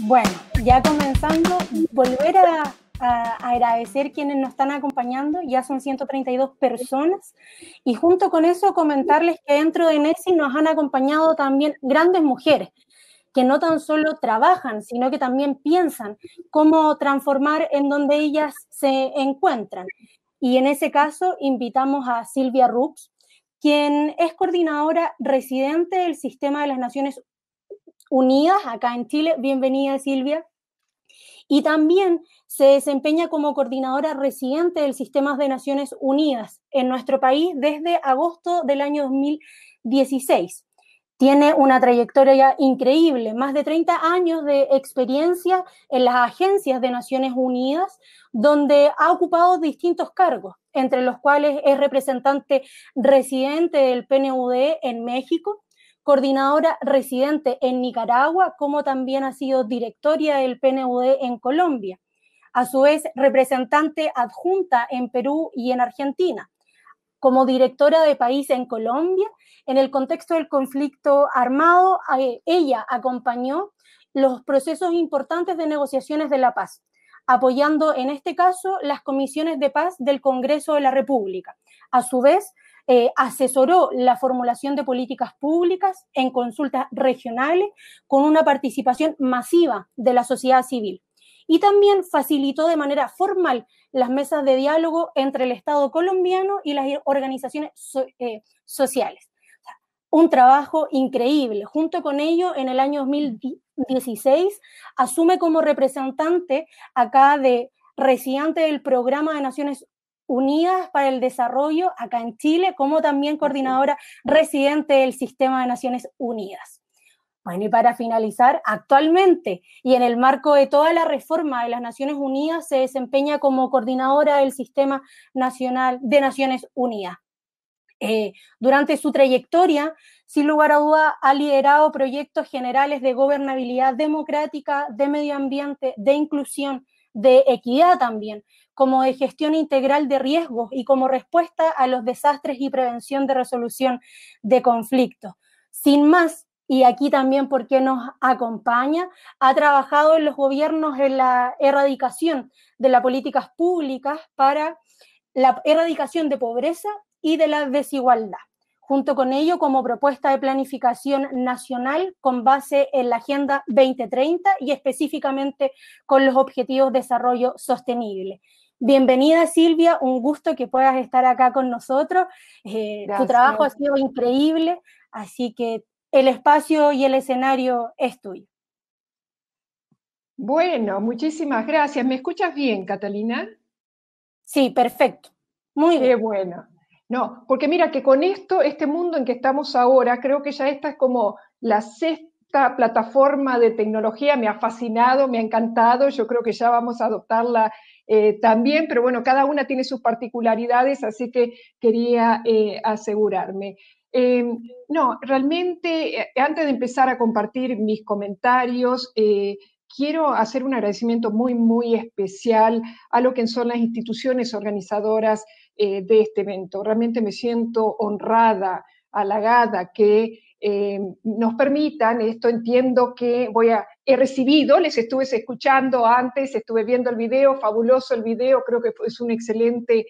Bueno, ya comenzando, volver a agradecer quienes nos están acompañando, ya son 132 personas, y junto con eso comentarles que dentro de NESI nos han acompañado también grandes mujeres, que no tan solo trabajan, sino que también piensan cómo transformar en donde ellas se encuentran. Y en ese caso invitamos a Silvia Rux, quien es coordinadora residente del Sistema de las Naciones Unidas acá en Chile. Bienvenida, Silvia. Y también se desempeña como coordinadora residente del Sistema de Naciones Unidas en nuestro país desde agosto del año 2016. Tiene una trayectoria increíble, más de 30 años de experiencia en las agencias de Naciones Unidas, donde ha ocupado distintos cargos, entre los cuales es representante residente del PNUD en México, coordinadora residente en Nicaragua, como también ha sido directora del PNUD en Colombia. A su vez, representante adjunta en Perú y en Argentina. Como directora de país en Colombia, en el contexto del conflicto armado, ella acompañó los procesos importantes de negociaciones de la paz, apoyando en este caso las comisiones de paz del Congreso de la República. A su vez, asesoró la formulación de políticas públicas en consultas regionales con una participación masiva de la sociedad civil. Y también facilitó de manera formal las mesas de diálogo entre el Estado colombiano y las organizaciones sociales. O sea, un trabajo increíble. Junto con ello, en el año 2016, asume como representante acá de residente del Programa de Naciones Unidas para el Desarrollo acá en Chile, como también coordinadora residente del Sistema de Naciones Unidas. Bueno, y para finalizar, actualmente y en el marco de toda la reforma de las Naciones Unidas, se desempeña como coordinadora del Sistema Nacional de Naciones Unidas. Durante su trayectoria, sin lugar a duda, ha liderado proyectos generales de gobernabilidad democrática, de medio ambiente, de inclusión, de equidad también, como de gestión integral de riesgos y como respuesta a los desastres y prevención de resolución de conflictos. Sin más, y aquí también porque nos acompaña, ha trabajado en los gobiernos en la erradicación de las políticas públicas para la erradicación de pobreza y de la desigualdad. Junto con ello, como propuesta de planificación nacional con base en la Agenda 2030 y específicamente con los Objetivos de Desarrollo Sostenible. Bienvenida, Silvia, un gusto que puedas estar acá con nosotros. Tu trabajo ha sido increíble, así que el espacio y el escenario es tuyo. Bueno, muchísimas gracias. ¿Me escuchas bien, Catalina? Sí, perfecto. Muy bien. Qué bueno. No, porque mira que con esto, este mundo en que estamos ahora, creo que ya esta es como la sexta plataforma de tecnología. Me ha fascinado, me ha encantado. Yo creo que ya vamos a adoptarla también, pero bueno, cada una tiene sus particularidades, así que quería asegurarme. No, realmente, antes de empezar a compartir mis comentarios, quiero hacer un agradecimiento muy, muy especial a lo que son las instituciones organizadoras de este evento. Realmente me siento honrada, halagada que nos permitan esto. Entiendo que he recibido, les estuve escuchando antes, estuve viendo el video, fabuloso el video, creo que es un excelente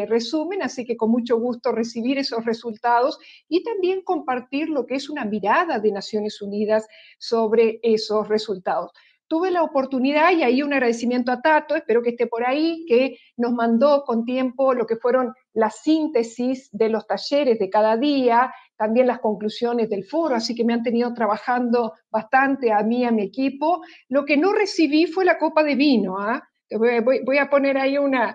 resumen, así que con mucho gusto recibir esos resultados y también compartir lo que es una mirada de Naciones Unidas sobre esos resultados. Tuve la oportunidad, y ahí un agradecimiento a Tato, espero que esté por ahí, que nos mandó con tiempo lo que fueron las síntesis de los talleres de cada día, también las conclusiones del foro, así que me han tenido trabajando bastante a mí, a mi equipo. Lo que no recibí fue la copa de vino, ¿ah? Voy a poner ahí una,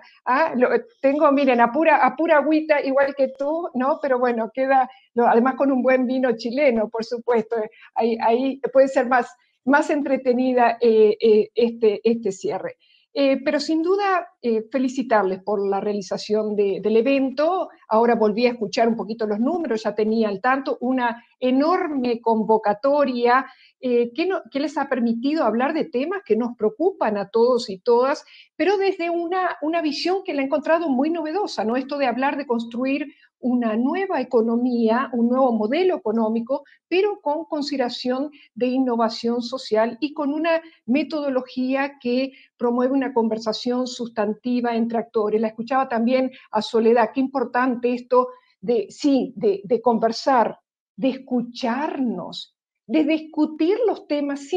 tengo, miren, a pura agüita, igual que tú, ¿no? Pero bueno, queda, además con un buen vino chileno, por supuesto, ahí puede ser más entretenida este cierre. Pero sin duda, felicitarles por la realización del evento. Ahora volví a escuchar un poquito los números, ya tenía al tanto una enorme convocatoria que les ha permitido hablar de temas que nos preocupan a todos y todas, pero desde una visión que la he encontrado muy novedosa, ¿no? Esto de hablar de construir una nueva economía, un nuevo modelo económico, pero con consideración de innovación social y con una metodología que promueve una conversación sustantiva entre actores. La escuchaba también a Soledad, qué importante esto de conversar, de escucharnos, de discutir los temas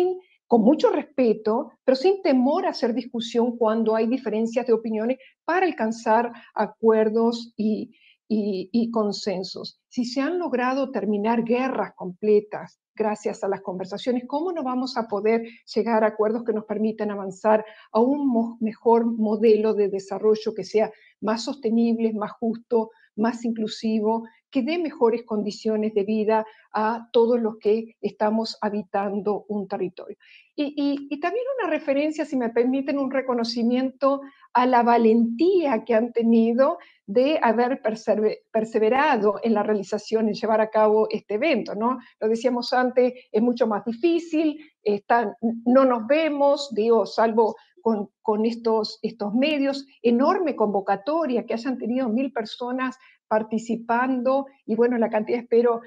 con mucho respeto, pero sin temor a hacer discusión cuando hay diferencias de opiniones para alcanzar acuerdos y consensos. Si se han logrado terminar guerras completas gracias a las conversaciones, ¿cómo no vamos a poder llegar a acuerdos que nos permitan avanzar a un mejor modelo de desarrollo que sea más sostenible, más justo, más inclusivo, que dé mejores condiciones de vida a todos los que estamos habitando un territorio? Y también una referencia, si me permiten, un reconocimiento a la valentía que han tenido de haber perseverado en la realización, en llevar a cabo este evento, ¿no? Lo decíamos antes, es mucho más difícil, no nos vemos, digo, salvo con estos medios, enorme convocatoria, que hayan tenido 1000 personas participando, y bueno, la cantidad espero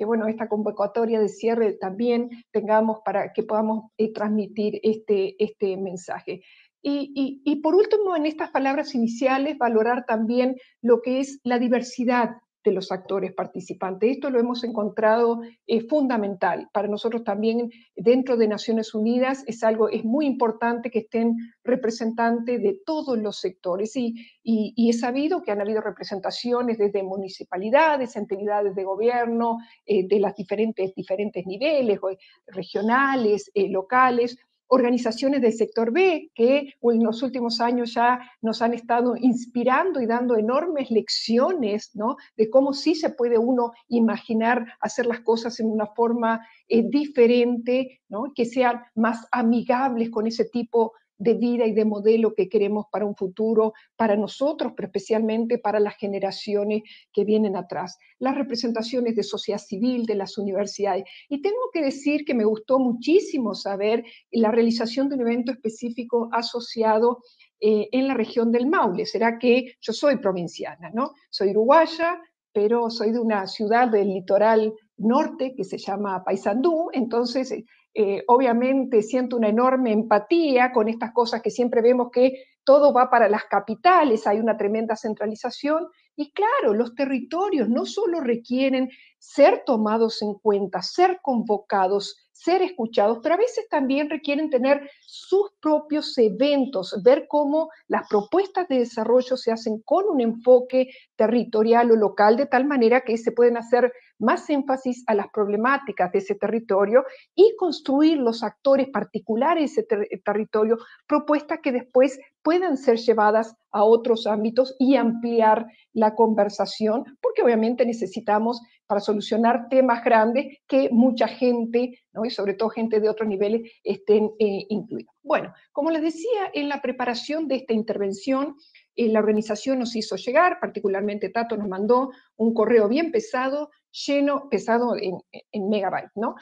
bueno, esta convocatoria de cierre también tengamos para que podamos transmitir este mensaje. Y por último, en estas palabras iniciales, valorar también lo que es la diversidad de los actores participantes. Esto lo hemos encontrado fundamental. Para nosotros también, dentro de Naciones Unidas, es muy importante que estén representantes de todos los sectores. Y he sabido que han habido representaciones desde municipalidades, entidades de gobierno, de los diferentes niveles, regionales, locales, organizaciones del sector B, que en los últimos años ya nos han estado inspirando y dando enormes lecciones, ¿no?, de cómo sí se puede uno imaginar hacer las cosas en una forma diferente, ¿no?, que sean más amigables con ese tipo de vida y de modelo que queremos para un futuro, para nosotros, pero especialmente para las generaciones que vienen atrás. Las representaciones de sociedad civil, de las universidades. Y tengo que decir que me gustó muchísimo saber la realización de un evento específico asociado en la región del Maule. Será que yo soy provinciana, ¿no? Soy uruguaya, pero soy de una ciudad del litoral norte que se llama Paysandú, entonces obviamente siento una enorme empatía con estas cosas que siempre vemos que todo va para las capitales, hay una tremenda centralización, y claro, los territorios no solo requieren ser tomados en cuenta, ser convocados, ser escuchados, pero a veces también requieren tener sus propios eventos, ver cómo las propuestas de desarrollo se hacen con un enfoque territorial o local, de tal manera que se pueden hacer más énfasis a las problemáticas de ese territorio y construir los actores particulares de ese territorio, propuestas que después puedan ser llevadas a otros ámbitos y ampliar la conversación, porque obviamente necesitamos, para solucionar temas grandes, que mucha gente, ¿no?, y sobre todo gente de otros niveles, estén incluidos. Bueno, como les decía, en la preparación de esta intervención, la organización nos hizo llegar, particularmente Tato nos mandó un correo bien pesado, pesado en megabytes, ¿no?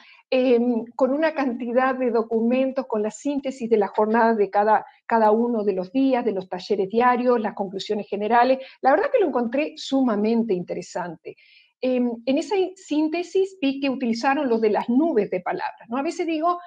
Con una cantidad de documentos, con la síntesis de las jornadas de cada uno de los días, de los talleres diarios, las conclusiones generales. La verdad que lo encontré sumamente interesante. En esa síntesis vi que utilizaron lo de las nubes de palabras, ¿no? A veces digo,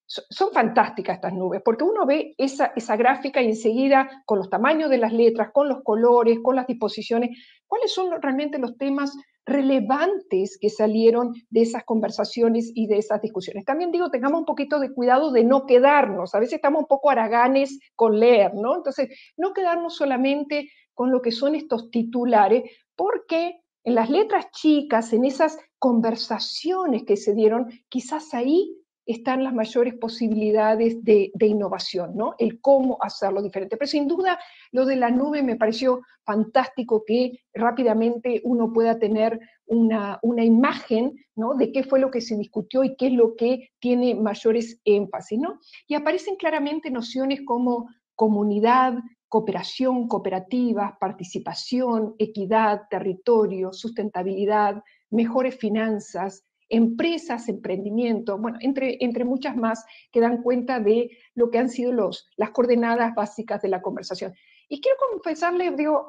son fantásticas estas nubes, porque uno ve esa gráfica y enseguida, con los tamaños de las letras, con los colores, con las disposiciones, cuáles son realmente los temas relevantes que salieron de esas conversaciones y de esas discusiones. También digo, tengamos un poquito de cuidado de no quedarnos, a veces estamos un poco haraganes con leer, ¿no? Entonces, no quedarnos solamente con lo que son estos titulares, porque en las letras chicas, en esas conversaciones que se dieron, quizás ahí están las mayores posibilidades de innovación, ¿no? El cómo hacerlo diferente. Pero sin duda, lo de la nube me pareció fantástico, que rápidamente uno pueda tener una imagen, ¿no?, de qué fue lo que se discutió y qué es lo que tiene mayores énfasis, ¿no? Y aparecen claramente nociones como comunidad, cooperación, cooperativas, participación, equidad, territorio, sustentabilidad, mejores finanzas, empresas, emprendimiento, bueno, entre muchas más, que dan cuenta de lo que han sido las coordenadas básicas de la conversación. Y quiero confesarles, digo,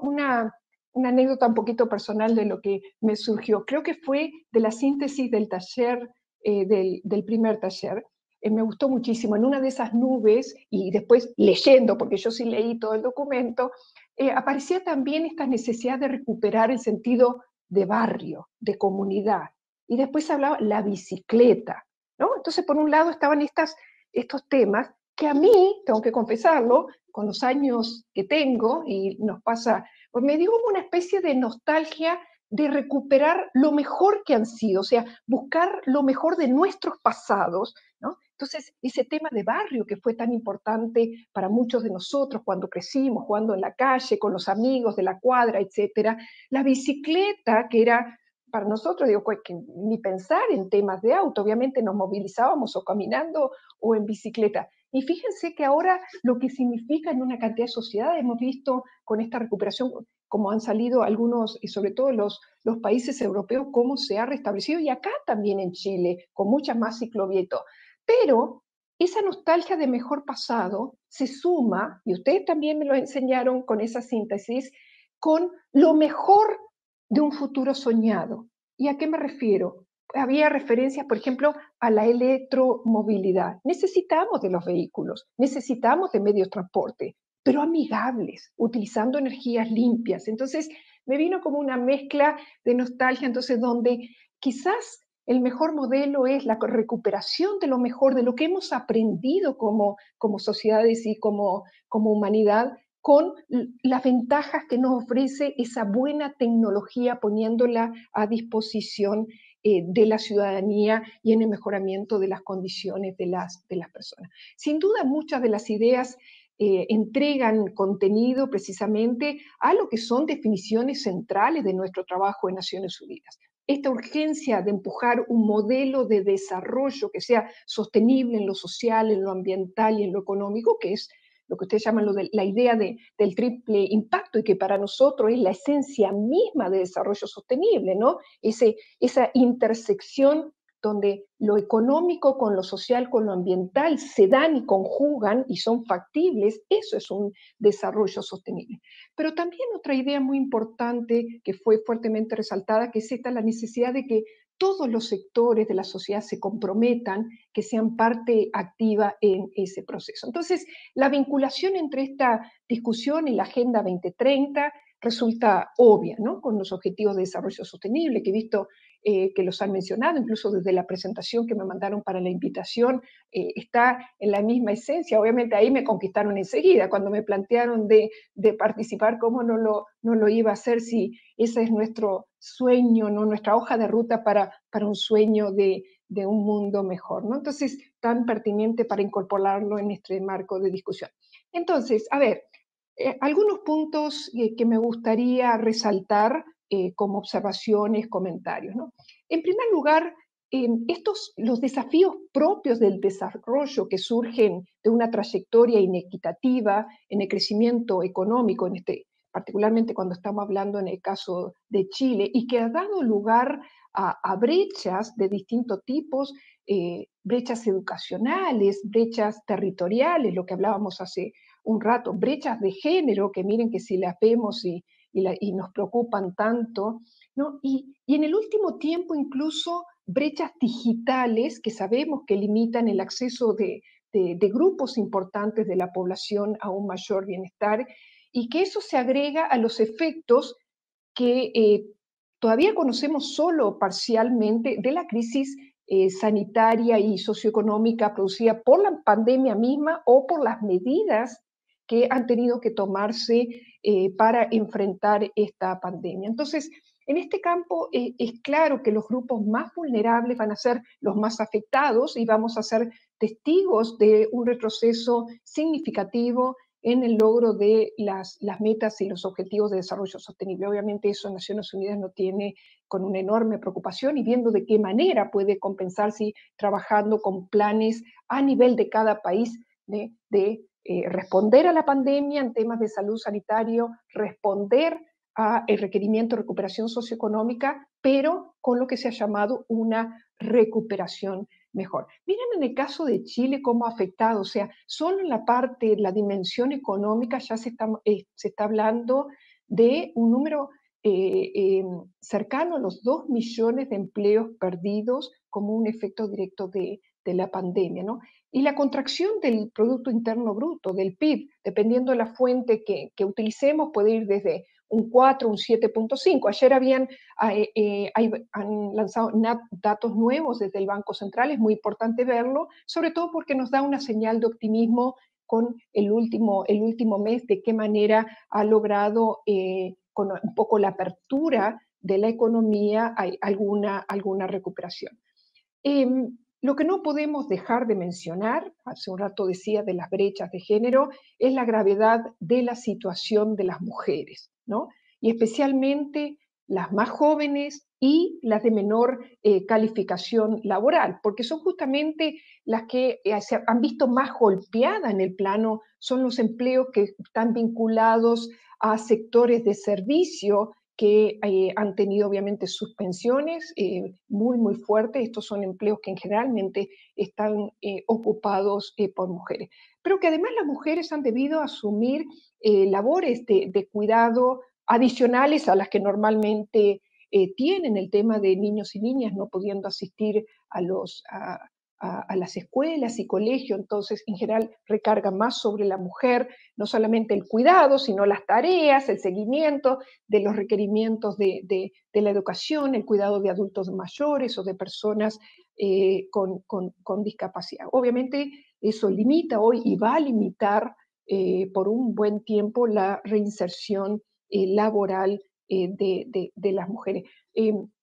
una anécdota un poquito personal de lo que me surgió. Creo que fue de la síntesis del taller, del primer taller. Me gustó muchísimo. En una de esas nubes, y después leyendo, porque yo sí leí todo el documento, aparecía también esta necesidad de recuperar el sentido de barrio, de comunidad. Y después hablaba la bicicleta, ¿no? Entonces, por un lado estaban estos temas que a mí, tengo que confesarlo, con los años que tengo, y nos pasa, pues me dio como una especie de nostalgia de recuperar lo mejor que han sido, o sea, buscar lo mejor de nuestros pasados, ¿no? Entonces, ese tema de barrio que fue tan importante para muchos de nosotros cuando crecimos, jugando en la calle, con los amigos de la cuadra, etcétera, la bicicleta, que era para nosotros, digo, que ni pensar en temas de auto, obviamente nos movilizábamos o caminando o en bicicleta. Y fíjense que ahora lo que significa en una cantidad de sociedades, hemos visto con esta recuperación, como han salido algunos, y sobre todo los países europeos, cómo se ha restablecido, y acá también en Chile, con muchas más ciclovietos. Pero esa nostalgia de mejor pasado se suma, y ustedes también me lo enseñaron con esa síntesis, con lo mejor de un futuro soñado. ¿Y a qué me refiero? Había referencias, por ejemplo, a la electromovilidad. Necesitamos de los vehículos, necesitamos de medios de transporte, pero amigables, utilizando energías limpias. Entonces, me vino como una mezcla de nostalgia, entonces, donde quizás el mejor modelo es la recuperación de lo mejor, de lo que hemos aprendido como sociedades y como humanidad, con las ventajas que nos ofrece esa buena tecnología poniéndola a disposición de la ciudadanía y en el mejoramiento de las condiciones de las personas. Sin duda, muchas de las ideas entregan contenido precisamente a lo que son definiciones centrales de nuestro trabajo en Naciones Unidas. Esta urgencia de empujar un modelo de desarrollo que sea sostenible en lo social, en lo ambiental y en lo económico, que es lo que ustedes llaman la idea del triple impacto, y que para nosotros es la esencia misma de desarrollo sostenible, ¿no? Esa intersección donde lo económico con lo social, con lo ambiental se dan y conjugan y son factibles, eso es un desarrollo sostenible. Pero también otra idea muy importante que fue fuertemente resaltada, que es esta, la necesidad de que todos los sectores de la sociedad se comprometan, que sean parte activa en ese proceso. Entonces, la vinculación entre esta discusión y la Agenda 2030 resulta obvia, ¿no? Con los Objetivos de Desarrollo Sostenible, que he visto que los han mencionado, incluso desde la presentación que me mandaron para la invitación, está en la misma esencia. Obviamente ahí me conquistaron enseguida, cuando me plantearon de participar, cómo no lo iba a hacer si ese es nuestro sueño, ¿no? Nuestra hoja de ruta para un sueño de un mundo mejor, ¿no? Entonces, tan pertinente para incorporarlo en este marco de discusión. Entonces, a ver, algunos puntos que me gustaría resaltar como observaciones, comentarios, ¿no? En primer lugar, los desafíos propios del desarrollo que surgen de una trayectoria inequitativa en el crecimiento económico, particularmente cuando estamos hablando en el caso de Chile, y que ha dado lugar a brechas de distintos tipos, brechas educacionales, brechas territoriales, lo que hablábamos hace un rato, brechas de género, que miren que si las vemos y nos preocupan tanto, ¿no? Y en el último tiempo incluso brechas digitales que sabemos que limitan el acceso de grupos importantes de la población a un mayor bienestar, y que eso se agrega a los efectos que todavía conocemos solo parcialmente de la crisis sanitaria y socioeconómica producida por la pandemia misma o por las medidas que han tenido que tomarse para enfrentar esta pandemia. Entonces, en este campo es claro que los grupos más vulnerables van a ser los más afectados y vamos a ser testigos de un retroceso significativo en el logro de las metas y los objetivos de desarrollo sostenible. Obviamente eso Naciones Unidas no tiene con una enorme preocupación, y viendo de qué manera puede compensarse trabajando con planes a nivel de cada país de responder a la pandemia en temas de salud sanitario, responder a el requerimiento de recuperación socioeconómica, pero con lo que se ha llamado una recuperación mejor. Miren en el caso de Chile cómo ha afectado, o sea, solo en la parte, la dimensión económica ya se está hablando de un número cercano a los 2 millones de empleos perdidos como un efecto directo de la pandemia, ¿no? Y la contracción del Producto Interno Bruto, del PIB, dependiendo de la fuente que utilicemos, puede ir desde un 4, un 7.5. Ayer han lanzado datos nuevos desde el Banco Central, es muy importante verlo, sobre todo porque nos da una señal de optimismo con el último mes, de qué manera ha logrado, con un poco la apertura de la economía, hay alguna recuperación. Lo que no podemos dejar de mencionar, hace un rato decía de las brechas de género, es la gravedad de la situación de las mujeres, ¿no? Y especialmente las más jóvenes y las de menor calificación laboral, porque son justamente las que se han visto más golpeadas en el plano, son los empleos que están vinculados a sectores de servicio, que han tenido obviamente suspensiones muy fuertes. Estos son empleos que generalmente están ocupados por mujeres. Pero que además las mujeres han debido asumir labores de cuidado adicionales a las que normalmente tienen, el tema de niños y niñas no pudiendo asistir a las escuelas y colegios, entonces en general recarga más sobre la mujer, no solamente el cuidado, sino las tareas, el seguimiento de los requerimientos de la educación, el cuidado de adultos mayores o de personas con discapacidad. Obviamente eso limita hoy y va a limitar por un buen tiempo la reinserción laboral de las mujeres.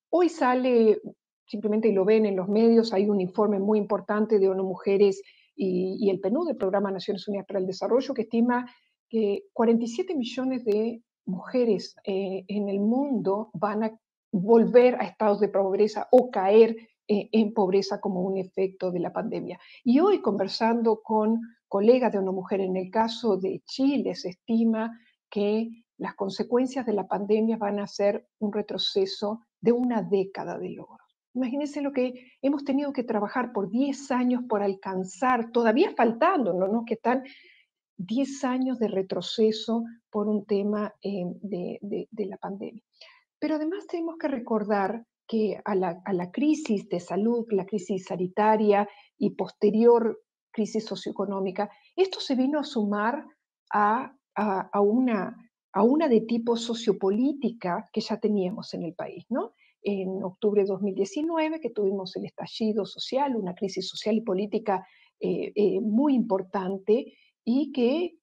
Hoy sale, simplemente lo ven en los medios, hay un informe muy importante de ONU Mujeres y el PNUD, el Programa de Naciones Unidas para el Desarrollo, que estima que 47 millones de mujeres en el mundo van a volver a estados de pobreza o caer en pobreza como un efecto de la pandemia. Y hoy, conversando con colegas de ONU Mujer, en el caso de Chile, se estima que las consecuencias de la pandemia van a ser un retroceso de una década de logros. Imagínense lo que hemos tenido que trabajar por 10 años por alcanzar, todavía faltando, ¿no? Que están 10 años de retroceso por un tema de la pandemia. Pero además tenemos que recordar que a la crisis de salud, la crisis sanitaria y posterior crisis socioeconómica, esto se vino a sumar a una de tipo sociopolítica que ya teníamos en el país, ¿no? En octubre de 2019, que tuvimos el estallido social, una crisis social y política muy importante y que,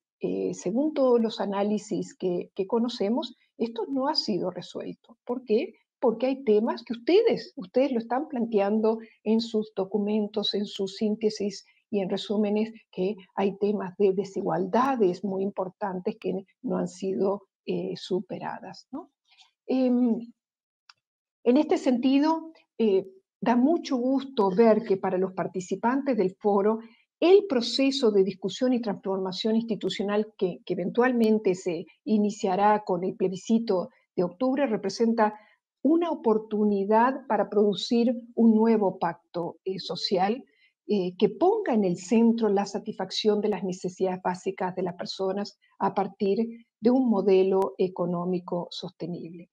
según todos los análisis que conocemos, esto no ha sido resuelto. ¿Por qué? Porque hay temas que ustedes lo están planteando en sus documentos, en sus síntesis y en resúmenes, que hay temas de desigualdades muy importantes que no han sido superadas, ¿no? En este sentido, da mucho gusto ver que para los participantes del foro, el proceso de discusión y transformación institucional que eventualmente se iniciará con el plebiscito de octubre representa una oportunidad para producir un nuevo pacto social que ponga en el centro la satisfacción de las necesidades básicas de las personas a partir de un modelo económico sostenible.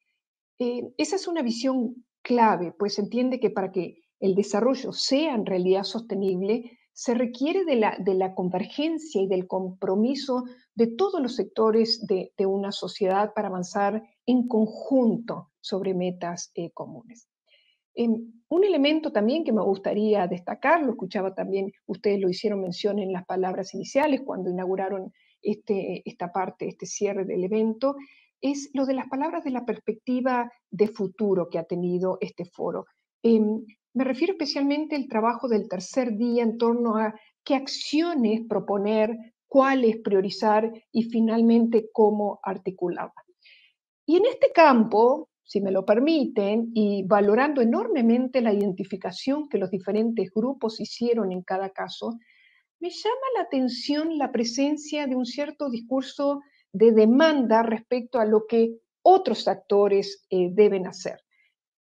Esa es una visión clave, pues se entiende que para que el desarrollo sea en realidad sostenible, se requiere de la convergencia y del compromiso de todos los sectores de una sociedad para avanzar en conjunto sobre metas comunes. Un elemento también que me gustaría destacar, lo escuchaba también, ustedes lo hicieron mención en las palabras iniciales cuando inauguraron esta parte, este cierre del evento, es lo de las palabras de la perspectiva de futuro que ha tenido este foro. Me refiero especialmente al trabajo del tercer día en torno a qué acciones proponer, cuáles priorizar y finalmente cómo articularlas. Y en este campo, si me lo permiten, y valorando enormemente la identificación que los diferentes grupos hicieron en cada caso, me llama la atención la presencia de un cierto discurso de demanda respecto a lo que otros actores deben hacer.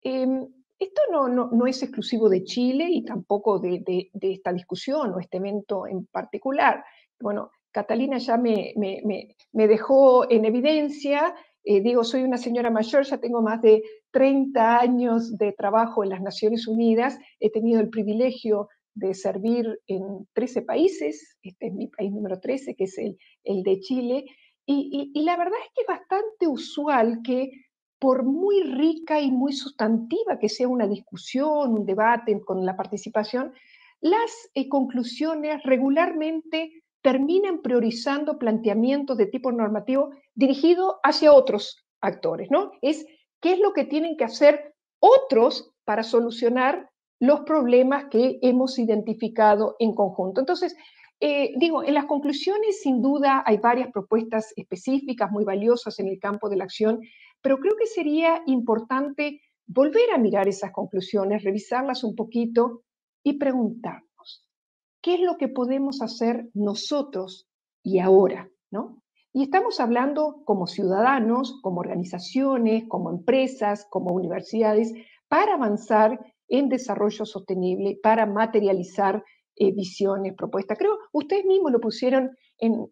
Esto no es exclusivo de Chile y tampoco de esta discusión o este evento en particular. Bueno, Catalina ya me dejó en evidencia Digo, soy una señora mayor, ya tengo más de 30 años de trabajo en las Naciones Unidas, he tenido el privilegio de servir en 13 países, este es mi país número 13, que es el de Chile, y la verdad es que es bastante usual que por muy rica y muy sustantiva que sea una discusión, un debate con la participación, las conclusiones regularmente terminan priorizando planteamientos de tipo normativo dirigido hacia otros actores, ¿no? Es qué es lo que tienen que hacer otros para solucionar los problemas que hemos identificado en conjunto. Entonces, digo, en las conclusiones sin duda hay varias propuestas específicas muy valiosas en el campo de la acción, pero creo que sería importante volver a mirar esas conclusiones, revisarlas un poquito y preguntarnos, ¿qué es lo que podemos hacer nosotros y ahora? ¿No? Y estamos hablando como ciudadanos, como organizaciones, como empresas, como universidades, para avanzar en desarrollo sostenible, para materializar visiones, propuestas. Creo, ustedes mismos lo pusieron,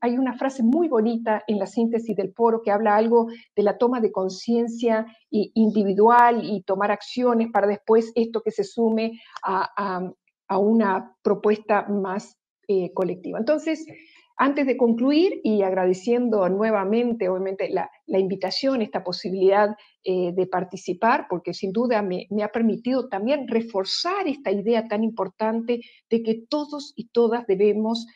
hay una frase muy bonita en la síntesis del foro que habla algo de la toma de conciencia individual y tomar acciones para después esto que se sume a una propuesta más colectiva. Entonces, antes de concluir y agradeciendo nuevamente, obviamente, la invitación, esta posibilidad de participar, porque sin duda me ha permitido también reforzar esta idea tan importante de que todos y todas debemos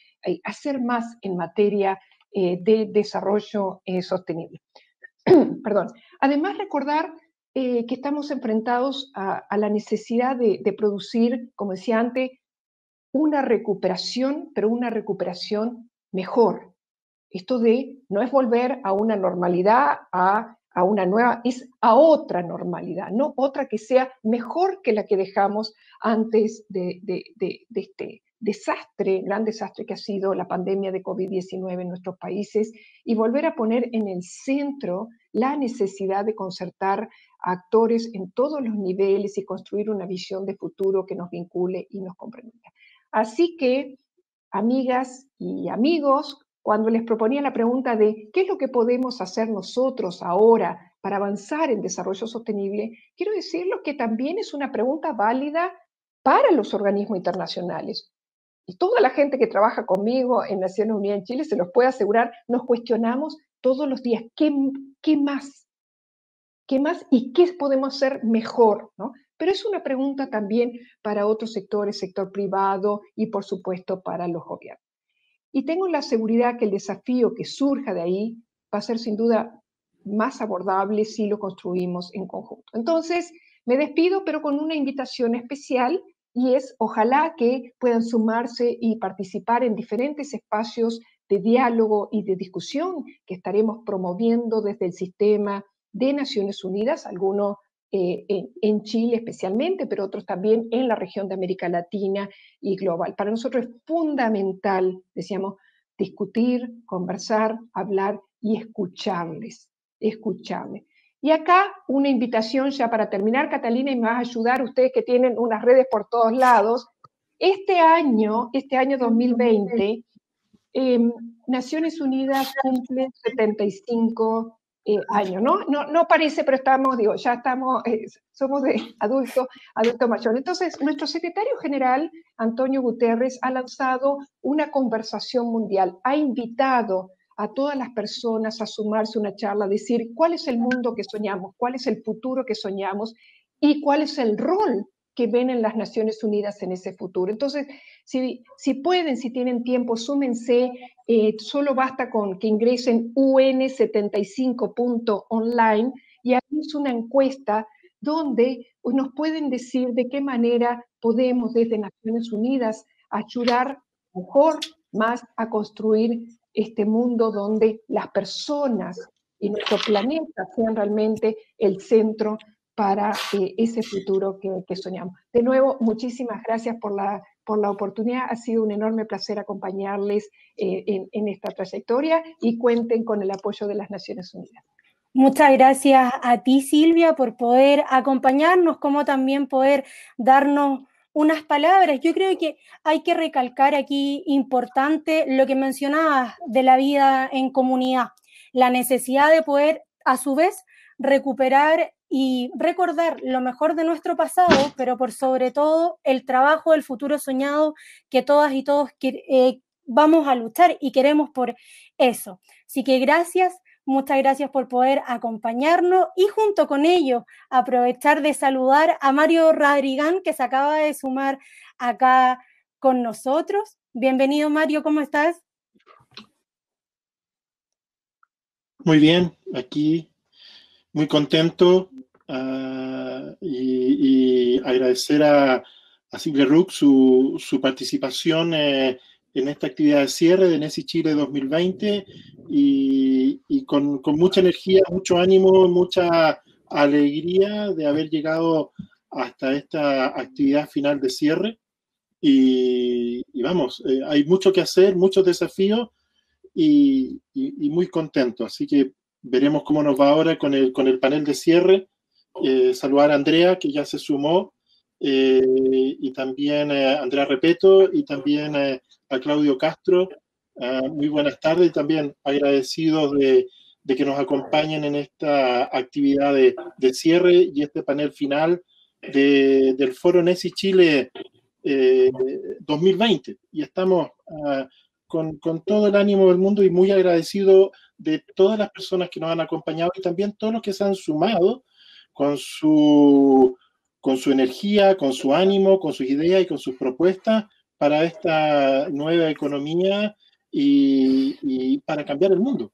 hacer más en materia de desarrollo sostenible. Perdón. Además, recordar que estamos enfrentados a la necesidad de producir, como decía antes, una recuperación, pero una recuperación mejor. Esto de no es volver a una normalidad, a una nueva, es a otra normalidad, no otra que sea mejor que la que dejamos antes de este desastre, gran desastre que ha sido la pandemia de COVID-19 en nuestros países, y volver a poner en el centro la necesidad de concertar a actores en todos los niveles y construir una visión de futuro que nos vincule y nos comprenda. Así que, amigas y amigos, cuando les proponía la pregunta de qué es lo que podemos hacer nosotros ahora para avanzar en desarrollo sostenible, quiero decirles que también es una pregunta válida para los organismos internacionales. Y toda la gente que trabaja conmigo en Naciones Unidas en Chile se los puede asegurar, nos cuestionamos todos los días, ¿qué más? ¿Qué más y qué podemos hacer mejor? ¿No? Pero es una pregunta también para otros sectores, sector privado y por supuesto para los gobiernos. Y tengo la seguridad que el desafío que surja de ahí va a ser sin duda más abordable si lo construimos en conjunto. Entonces, me despido, pero con una invitación especial, y es ojalá que puedan sumarse y participar en diferentes espacios de diálogo y de discusión que estaremos promoviendo desde el sistema de Naciones Unidas, algunos en Chile especialmente, pero otros también en la región de América Latina y global. Para nosotros es fundamental, decíamos, discutir, conversar, hablar y escucharles. Y acá una invitación ya para terminar, Catalina, y me vas a ayudar, ustedes que tienen unas redes por todos lados. Este año 2020, Naciones Unidas cumple 75 años, ¿no? No parece, pero estamos, digo, ya estamos, somos de adulto mayor. Entonces, nuestro secretario general, Antonio Guterres, ha lanzado una conversación mundial, ha invitado a todas las personas a sumarse a una charla, a decir cuál es el mundo que soñamos, cuál es el futuro que soñamos y cuál es el rol que ven en las Naciones Unidas en ese futuro. Entonces, si pueden, si tienen tiempo, súmense, solo basta con que ingresen un75.online y ahí es una encuesta donde nos pueden decir de qué manera podemos desde Naciones Unidas ayudar mejor, más a construir este mundo donde las personas y nuestro planeta sean realmente el centro para ese futuro que soñamos. De nuevo, muchísimas gracias por la oportunidad. Ha sido un enorme placer acompañarles en esta trayectoria y cuenten con el apoyo de las Naciones Unidas. Muchas gracias a ti, Silvia, por poder acompañarnos, como también poder darnos unas palabras. Yo creo que hay que recalcar aquí importante lo que mencionabas de la vida en comunidad, la necesidad de poder a su vez recuperar y recordar lo mejor de nuestro pasado, pero por sobre todo el trabajo del futuro soñado que todas y todos vamos a luchar y queremos por eso. Así que gracias, muchas gracias por poder acompañarnos y junto con ello aprovechar de saludar a Mario Radrigán, que se acaba de sumar acá con nosotros. Bienvenido, Mario, ¿cómo estás? Muy bien, aquí muy contento y agradecer a Silvia Ruck su participación en esta actividad de cierre de NESI Chile 2020 y con mucha energía, mucho ánimo, mucha alegría de haber llegado hasta esta actividad final de cierre y vamos, hay mucho que hacer, muchos desafíos y muy contento, así que veremos cómo nos va ahora con el panel de cierre. Saludar a Andrea, que ya se sumó, y también a Andrea Repeto, y también a Claudio Castro. Muy buenas tardes, y también agradecidos de que nos acompañen en esta actividad de cierre y este panel final del Foro NESI Chile 2020. Y estamos con todo el ánimo del mundo y muy agradecido de todas las personas que nos han acompañado y también todos los que se han sumado con su energía, con su ánimo, con sus ideas y con sus propuestas para esta nueva economía y para cambiar el mundo,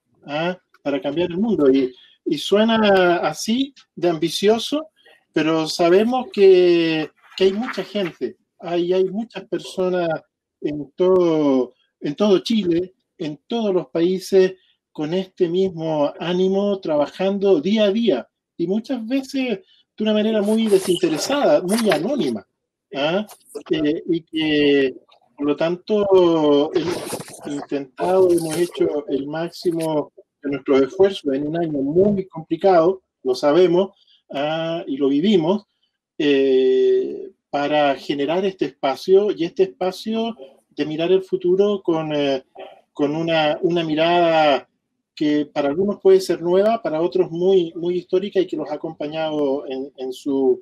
para cambiar el mundo. Y suena así de ambicioso, pero sabemos que hay mucha gente, hay muchas personas en todo Chile, en todos los países, con este mismo ánimo, trabajando día a día, y muchas veces de una manera muy desinteresada, muy anónima, y que, por lo tanto, hemos hecho el máximo de nuestros esfuerzos en un año muy complicado, lo sabemos, y lo vivimos, para generar este espacio, y este espacio de mirar el futuro con una mirada que para algunos puede ser nueva, para otros muy, muy histórica y que los ha acompañado en su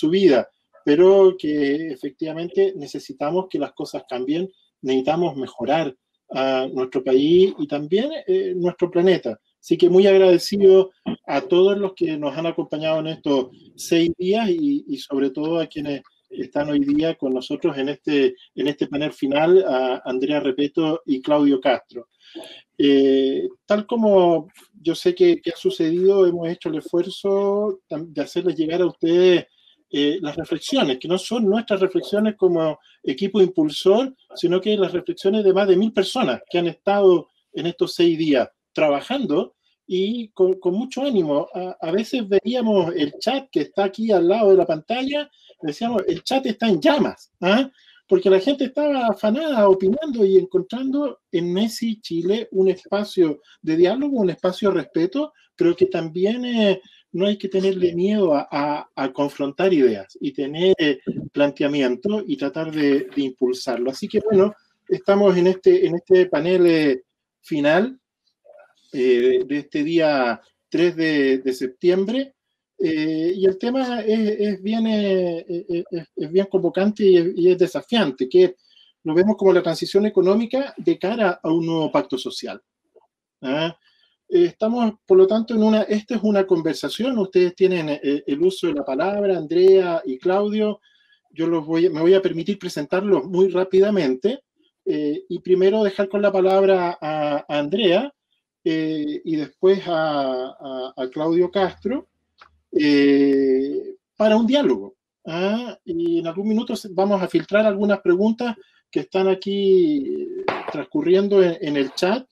vida, pero que efectivamente necesitamos que las cosas cambien, necesitamos mejorar a nuestro país y también nuestro planeta. Así que muy agradecido a todos los que nos han acompañado en estos 6 días y sobre todo a quienes están hoy día con nosotros en este panel final, a Andrea Repeto y Claudio Castro. Tal como yo sé que ha sucedido, hemos hecho el esfuerzo de hacerles llegar a ustedes las reflexiones, que no son nuestras reflexiones como equipo impulsor, sino que las reflexiones de más de 1000 personas que han estado en estos 6 días trabajando y con mucho ánimo. A veces veíamos el chat que está aquí al lado de la pantalla, decíamos, el chat está en llamas, porque la gente estaba afanada, opinando y encontrando en NESI Chile un espacio de diálogo, un espacio de respeto, pero que también no hay que tenerle miedo a confrontar ideas y tener planteamiento y tratar de impulsarlo. Así que bueno, estamos en este panel final de este día 3 de septiembre. Y el tema es bien convocante y es desafiante, que lo vemos como la transición económica de cara a un nuevo pacto social. Estamos, por lo tanto, esta es una conversación, ustedes tienen el uso de la palabra, Andrea y Claudio, yo me voy a permitir presentarlos muy rápidamente, y primero dejar con la palabra a Andrea, y después a Claudio Castro, para un diálogo. Y en algún minuto vamos a filtrar algunas preguntas que están aquí transcurriendo en el chat,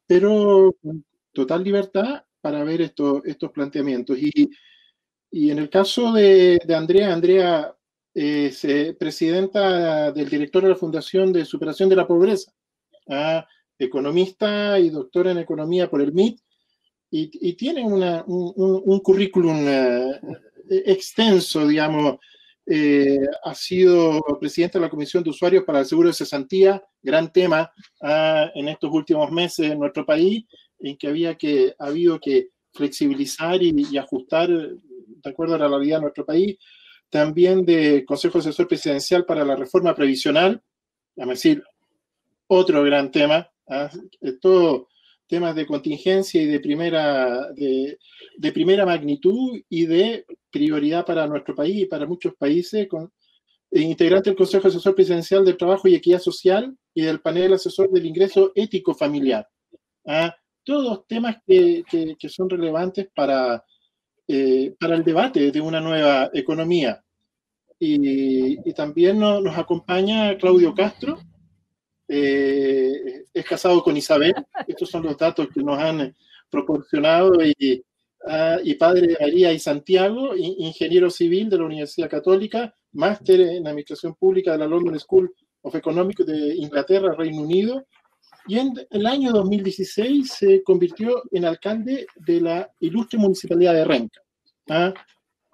pero con total libertad para ver estos planteamientos. Y en el caso de Andrea es presidenta del director de la Fundación de Superación de la Pobreza, economista y doctora en economía por el MIT, y tiene un currículum extenso, digamos. Ha sido presidente de la Comisión de Usuarios para el Seguro de Cesantía, gran tema en estos últimos meses en nuestro país, en que ha habido que flexibilizar y ajustar de acuerdo a la realidad de nuestro país. También de Consejo Asesor Presidencial para la Reforma Previsional, es decir, otro gran tema, todo temas de contingencia y de primera magnitud y de prioridad para nuestro país y para muchos países, integrante del Consejo Asesor Presidencial del Trabajo y Equidad Social y del Panel Asesor del Ingreso Ético Familiar. Todos temas que son relevantes para el debate de una nueva economía. Y también nos acompaña Claudio Castro, es casado con Isabel, estos son los datos que nos han proporcionado, y padre de María y Santiago, ingeniero civil de la Universidad Católica, máster en Administración Pública de la London School of Economics de Inglaterra, Reino Unido, y en el año 2016 se convirtió en alcalde de la ilustre municipalidad de Renca,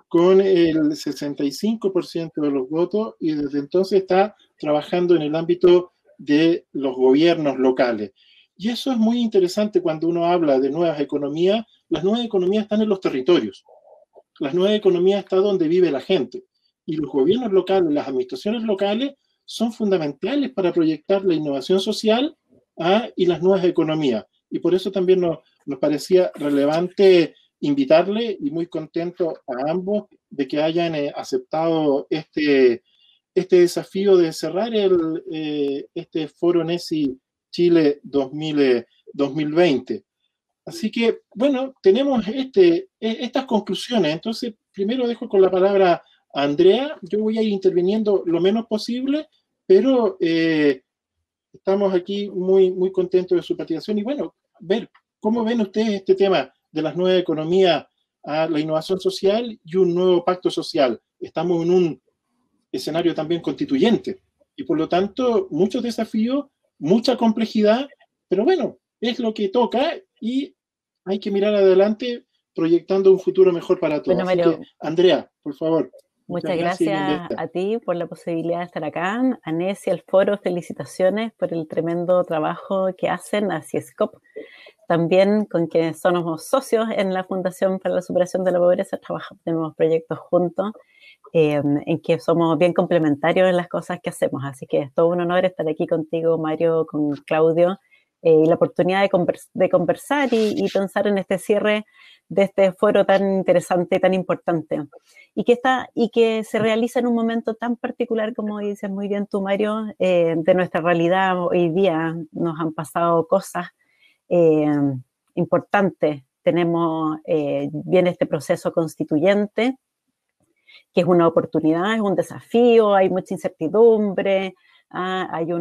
con el 65% de los votos, y desde entonces está trabajando en el ámbito de los gobiernos locales. Y eso es muy interesante cuando uno habla de nuevas economías. Las nuevas economías están en los territorios. Las nuevas economías están donde vive la gente. Y los gobiernos locales, las administraciones locales, son fundamentales para proyectar la innovación social y las nuevas economías. Y por eso también nos parecía relevante invitarle, y muy contento a ambos de que hayan aceptado este desafío de cerrar este Foro NESI Chile 2020. Así que, bueno, tenemos estas conclusiones. Entonces, primero dejo con la palabra a Andrea. Yo voy a ir interviniendo lo menos posible, pero estamos aquí muy, muy contentos de su participación. Y bueno, ver cómo ven ustedes este tema de las nuevas economías, la innovación social y un nuevo pacto social. Estamos en un escenario también constituyente y por lo tanto muchos desafíos, mucha complejidad, pero bueno, es lo que toca y hay que mirar adelante proyectando un futuro mejor para todos. Bueno, Mario, así que, Andrea, por favor. Muchas gracias a ti por la posibilidad de estar acá, a NESI, al foro, felicitaciones por el tremendo trabajo que hacen, a CIESCOP, también con quienes somos socios en la Fundación para la Superación de la Pobreza, tenemos proyectos juntos, en que somos bien complementarios en las cosas que hacemos, así que es todo un honor estar aquí contigo, Mario, con Claudio, y la oportunidad de conversar y pensar en este cierre de este foro tan interesante y tan importante, y que se realiza en un momento tan particular, como dices muy bien tú, Mario, de nuestra realidad. Hoy día nos han pasado cosas importantes. Tenemos bien este proceso constituyente, que es una oportunidad, es un desafío, hay mucha incertidumbre, hay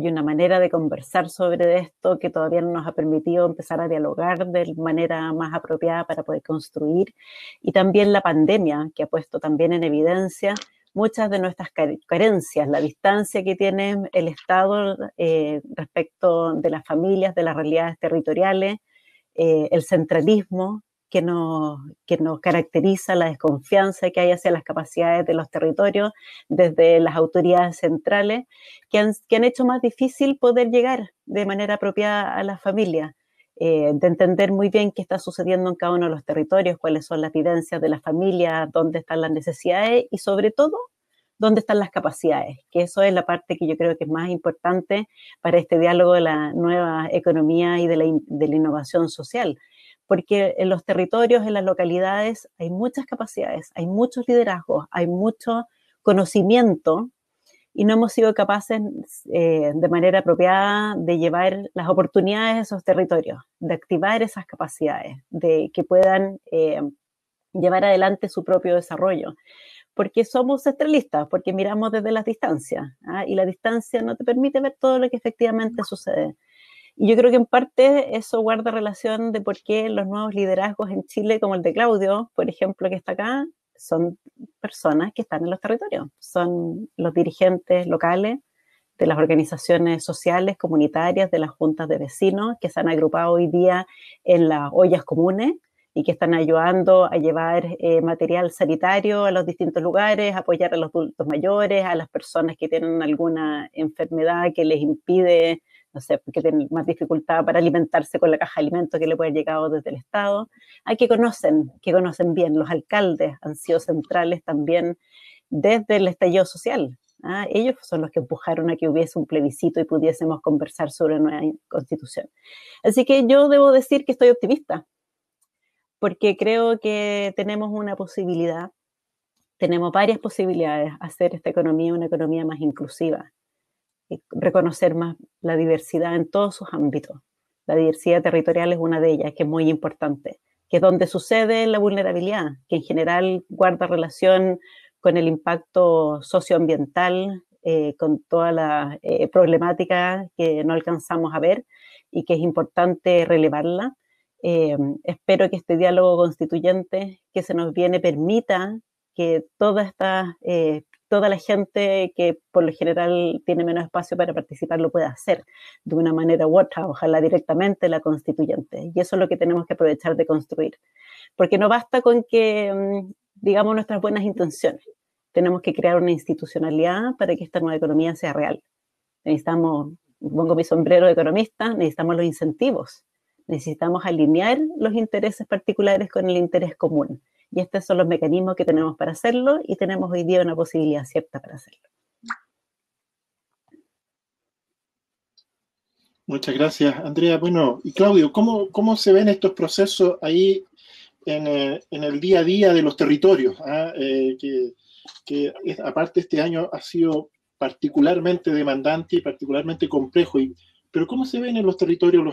una manera de conversar sobre esto que todavía no nos ha permitido empezar a dialogar de manera más apropiada para poder construir, y también la pandemia, que ha puesto también en evidencia muchas de nuestras carencias, la distancia que tiene el Estado respecto de las familias, de las realidades territoriales, el centralismo que nos caracteriza, la desconfianza que hay hacia las capacidades de los territorios desde las autoridades centrales, que han hecho más difícil poder llegar de manera apropiada a las familias, de entender muy bien qué está sucediendo en cada uno de los territorios, cuáles son las vivencias de las familias, dónde están las necesidades y sobre todo dónde están las capacidades, que eso es la parte que yo creo que es más importante para este diálogo de la nueva economía y de la innovación social, porque en los territorios, en las localidades, hay muchas capacidades, hay muchos liderazgos, hay mucho conocimiento, y no hemos sido capaces de manera apropiada de llevar las oportunidades a esos territorios, de activar esas capacidades, de que puedan llevar adelante su propio desarrollo, porque somos centralistas, porque miramos desde las distancias, y la distancia no te permite ver todo lo que efectivamente sucede. Y yo creo que en parte eso guarda relación de por qué los nuevos liderazgos en Chile, como el de Claudio, por ejemplo, que está acá, son personas que están en los territorios, son los dirigentes locales de las organizaciones sociales, comunitarias, de las juntas de vecinos, que se han agrupado hoy día en las ollas comunes y que están ayudando a llevar material sanitario a los distintos lugares, apoyar a los adultos mayores, a las personas que tienen alguna enfermedad que les impide no sé, porque tienen más dificultad para alimentarse con la caja de alimentos que le puede haber llegado desde el Estado. Hay que conocen bien. Los alcaldes han sido centrales también desde el estallido social. Ellos son los que empujaron a que hubiese un plebiscito y pudiésemos conversar sobre una nueva constitución. Así que yo debo decir que estoy optimista, porque creo que tenemos una posibilidad, tenemos varias posibilidades de hacer esta economía una economía más inclusiva, y reconocer más la diversidad en todos sus ámbitos. La diversidad territorial es una de ellas, que es muy importante, que es donde sucede la vulnerabilidad, que en general guarda relación con el impacto socioambiental, con toda la problemática que no alcanzamos a ver y que es importante relevarla. Espero que este diálogo constituyente que se nos viene permita que toda la gente que por lo general tiene menos espacio para participar lo pueda hacer de una manera u otra, ojalá directamente la constituyente. Y eso es lo que tenemos que aprovechar de construir. Porque no basta con que digamos nuestras buenas intenciones. Tenemos que crear una institucionalidad para que esta nueva economía sea real. Necesitamos, pongo mi sombrero de economista, necesitamos los incentivos. Necesitamos alinear los intereses particulares con el interés común. Y estos son los mecanismos que tenemos para hacerlo y tenemos hoy día una posibilidad cierta para hacerlo. Muchas gracias, Andrea. Bueno, y Claudio, ¿cómo se ven estos procesos ahí en el día a día de los territorios? Que aparte este año ha sido particularmente demandante y particularmente complejo. Pero ¿cómo se ven en los territorios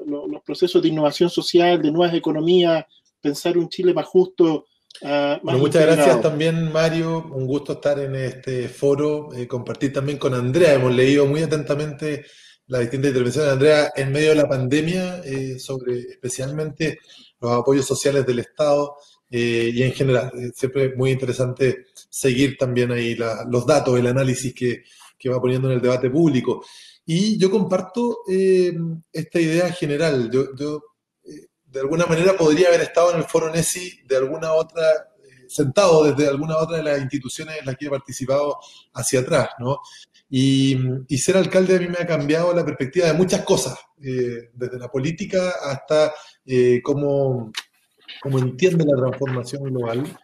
los procesos de innovación social, de nuevas economías, pensar un Chile más justo? Bueno, muchas gracias también, Mario. Un gusto estar en este foro, compartir también con Andrea. Hemos leído muy atentamente las distintas intervenciones de Andrea en medio de la pandemia, sobre especialmente los apoyos sociales del Estado y en general. Siempre muy interesante seguir también ahí los datos, el análisis que va poniendo en el debate público. Y yo comparto esta idea general. Yo de alguna manera podría haber estado en el foro NESI de alguna otra, sentado desde alguna otra de las instituciones en las que he participado hacia atrás, ¿no? Y ser alcalde a mí me ha cambiado la perspectiva de muchas cosas, desde la política hasta cómo entiende la transformación global.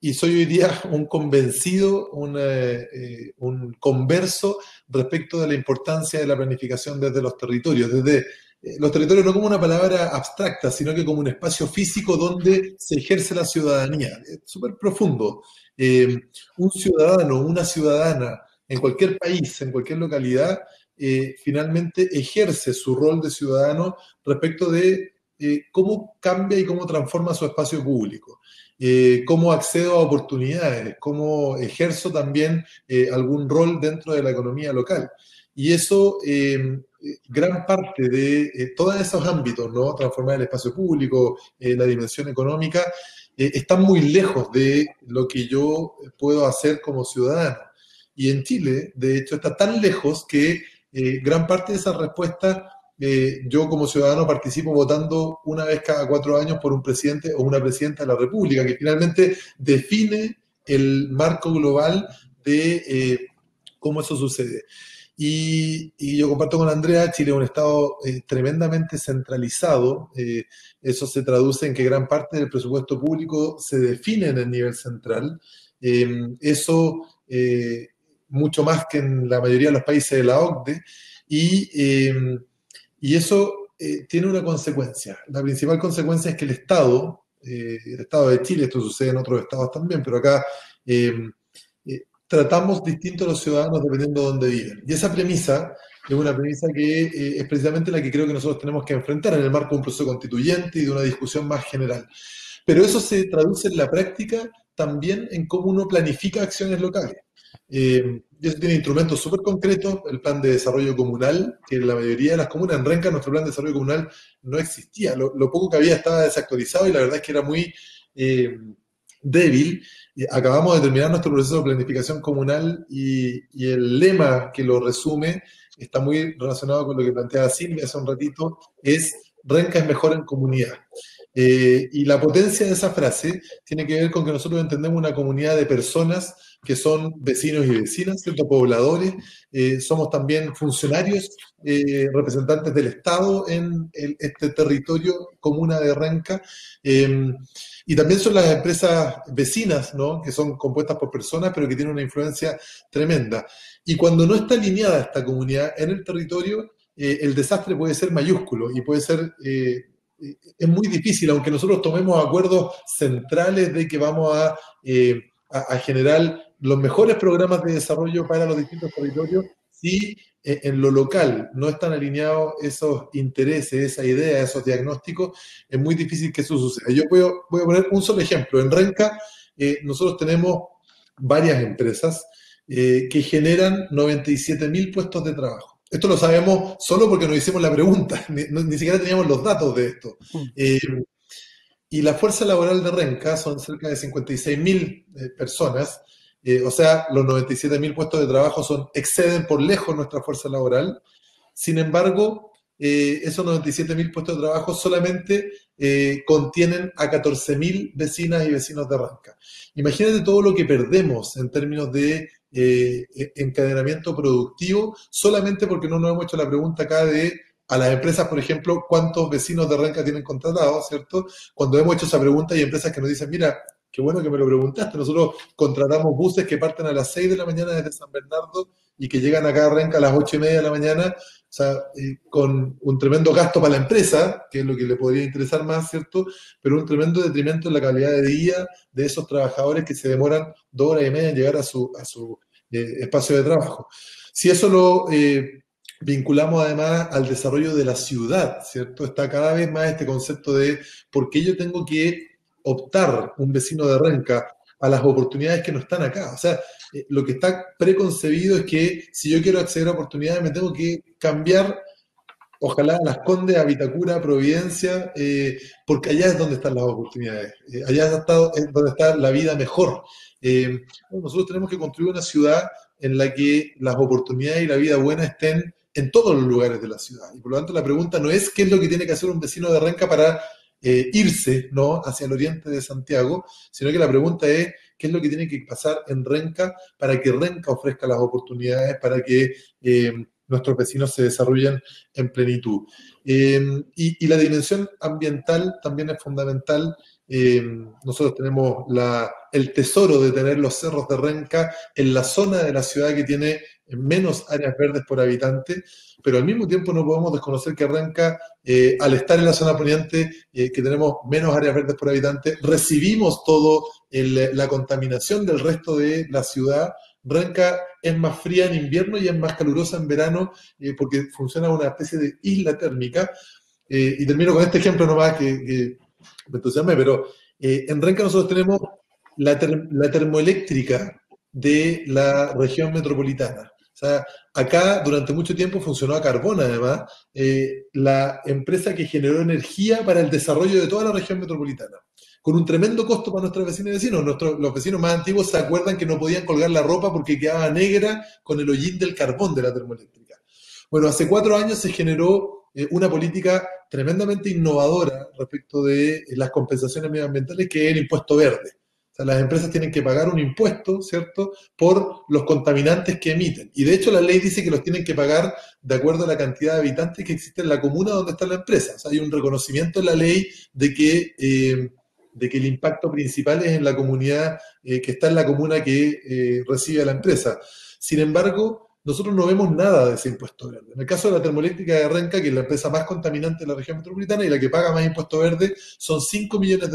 Y soy hoy día un convencido, un converso respecto de la importancia de la planificación desde los territorios, desde los territorios no como una palabra abstracta, sino que como un espacio físico donde se ejerce la ciudadanía. Es súper profundo. Un ciudadano, una ciudadana, en cualquier país, en cualquier localidad, finalmente ejerce su rol de ciudadano respecto de cómo cambia y cómo transforma su espacio público. Cómo accedo a oportunidades, cómo ejerzo también algún rol dentro de la economía local. Y eso, gran parte de todos esos ámbitos, ¿no? Transformar el espacio público, la dimensión económica, están muy lejos de lo que yo puedo hacer como ciudadano. Y en Chile, de hecho, está tan lejos que gran parte de esa respuesta, yo como ciudadano participo votando una vez cada 4 años por un presidente o una presidenta de la República, que finalmente define el marco global de cómo eso sucede. Y yo comparto con Andrea, Chile es un estado tremendamente centralizado. Eso se traduce en que gran parte del presupuesto público se define en el nivel central. Eso mucho más que en la mayoría de los países de la OCDE. Y eso tiene una consecuencia. La principal consecuencia es que el Estado de Chile, esto sucede en otros estados también, pero acá tratamos distinto a los ciudadanos dependiendo de dónde viven. Y esa premisa es una premisa que es precisamente la que creo que nosotros tenemos que enfrentar en el marco de un proceso constituyente y de una discusión más general. Pero eso se traduce en la práctica también en cómo uno planifica acciones locales. Y eso tiene instrumentos súper concretos, el plan de desarrollo comunal, que en la mayoría de las comunas, en Renca nuestro plan de desarrollo comunal no existía. Lo poco que había estaba desactualizado y la verdad es que era muy débil. Acabamos de terminar nuestro proceso de planificación comunal y el lema que lo resume está muy relacionado con lo que planteaba Silvia hace un ratito, es Renca es mejor en comunidad. Y la potencia de esa frase tiene que ver con que nosotros entendemos una comunidad de personas que son vecinos y vecinas, ¿cierto? Pobladores, somos también funcionarios, representantes del Estado en este territorio, comuna de Renca, y también son las empresas vecinas, ¿no? Que son compuestas por personas, pero que tienen una influencia tremenda. Y cuando no está alineada esta comunidad en el territorio, el desastre puede ser mayúsculo y puede ser... es muy difícil, aunque nosotros tomemos acuerdos centrales de que vamos a generar los mejores programas de desarrollo para los distintos territorios, si en lo local no están alineados esos intereses, esa idea, esos diagnósticos, es muy difícil que eso suceda. Yo voy a poner un solo ejemplo. En Renca nosotros tenemos varias empresas que generan 97.000 puestos de trabajo. Esto lo sabemos solo porque nos hicimos la pregunta, ni siquiera teníamos los datos de esto. Y la fuerza laboral de Renca son cerca de 56.000 personas, o sea, los 97.000 puestos de trabajo exceden por lejos nuestra fuerza laboral. Sin embargo, esos 97.000 puestos de trabajo solamente contienen a 14.000 vecinas y vecinos de Renca. Imagínate todo lo que perdemos en términos de encadenamiento productivo, solamente porque no nos hemos hecho la pregunta acá de a las empresas, por ejemplo, cuántos vecinos de Renca tienen contratados, ¿cierto? Cuando hemos hecho esa pregunta hay empresas que nos dicen, mira, qué bueno que me lo preguntaste, nosotros contratamos buses que parten a las 6 de la mañana desde San Bernardo y que llegan acá a Renca a las 8:30 de la mañana, o sea, con un tremendo gasto para la empresa, que es lo que le podría interesar más, ¿cierto? Pero un tremendo detrimento en la calidad de vida de esos trabajadores que se demoran 2 horas y media en llegar a su espacio de trabajo. Si eso lo vinculamos además al desarrollo de la ciudad, ¿cierto? Está cada vez más este concepto de por qué yo tengo que optar, un vecino de Renca, a las oportunidades que no están acá. O sea, lo que está preconcebido es que si yo quiero acceder a oportunidades me tengo que cambiar, ojalá, Las Condes, a Vitacura, Providencia, porque allá es donde están las oportunidades, allá es donde está la vida mejor. Nosotros tenemos que construir una ciudad en la que las oportunidades y la vida buena estén en todos los lugares de la ciudad. Y por lo tanto la pregunta no es qué es lo que tiene que hacer un vecino de Renca para irse, ¿no?, hacia el oriente de Santiago, sino que la pregunta es qué es lo que tiene que pasar en Renca para que Renca ofrezca las oportunidades, para que nuestros vecinos se desarrollen en plenitud. Y la dimensión ambiental también es fundamental. Nosotros tenemos el tesoro de tener los cerros de Renca en la zona de la ciudad que tiene menos áreas verdes por habitante, pero al mismo tiempo no podemos desconocer que Renca, al estar en la zona poniente, que tenemos menos áreas verdes por habitante, recibimos toda la contaminación del resto de la ciudad. Renca es más fría en invierno y es más calurosa en verano porque funciona una especie de isla térmica. Y termino con este ejemplo nomás que me entusiasmé, pero en Renca nosotros tenemos la termoeléctrica de la región metropolitana. O sea, acá durante mucho tiempo funcionó a carbón, además, la empresa que generó energía para el desarrollo de toda la región metropolitana, con un tremendo costo para nuestros vecinos y vecinos. Los vecinos más antiguos se acuerdan que no podían colgar la ropa porque quedaba negra con el hollín del carbón de la termoeléctrica. Bueno, hace 4 años se generó una política tremendamente innovadora respecto de las compensaciones medioambientales, que es el impuesto verde. O sea, las empresas tienen que pagar un impuesto, ¿cierto?, por los contaminantes que emiten. Y de hecho la ley dice que los tienen que pagar de acuerdo a la cantidad de habitantes que existe en la comuna donde está la empresa. O sea, hay un reconocimiento en la ley de que el impacto principal es en la comunidad que está en la comuna que recibe a la empresa. Sin embargo, nosotros no vemos nada de ese impuesto verde. En el caso de la termoeléctrica de Renca, que es la empresa más contaminante de la región metropolitana y la que paga más impuesto verde, son $5 millones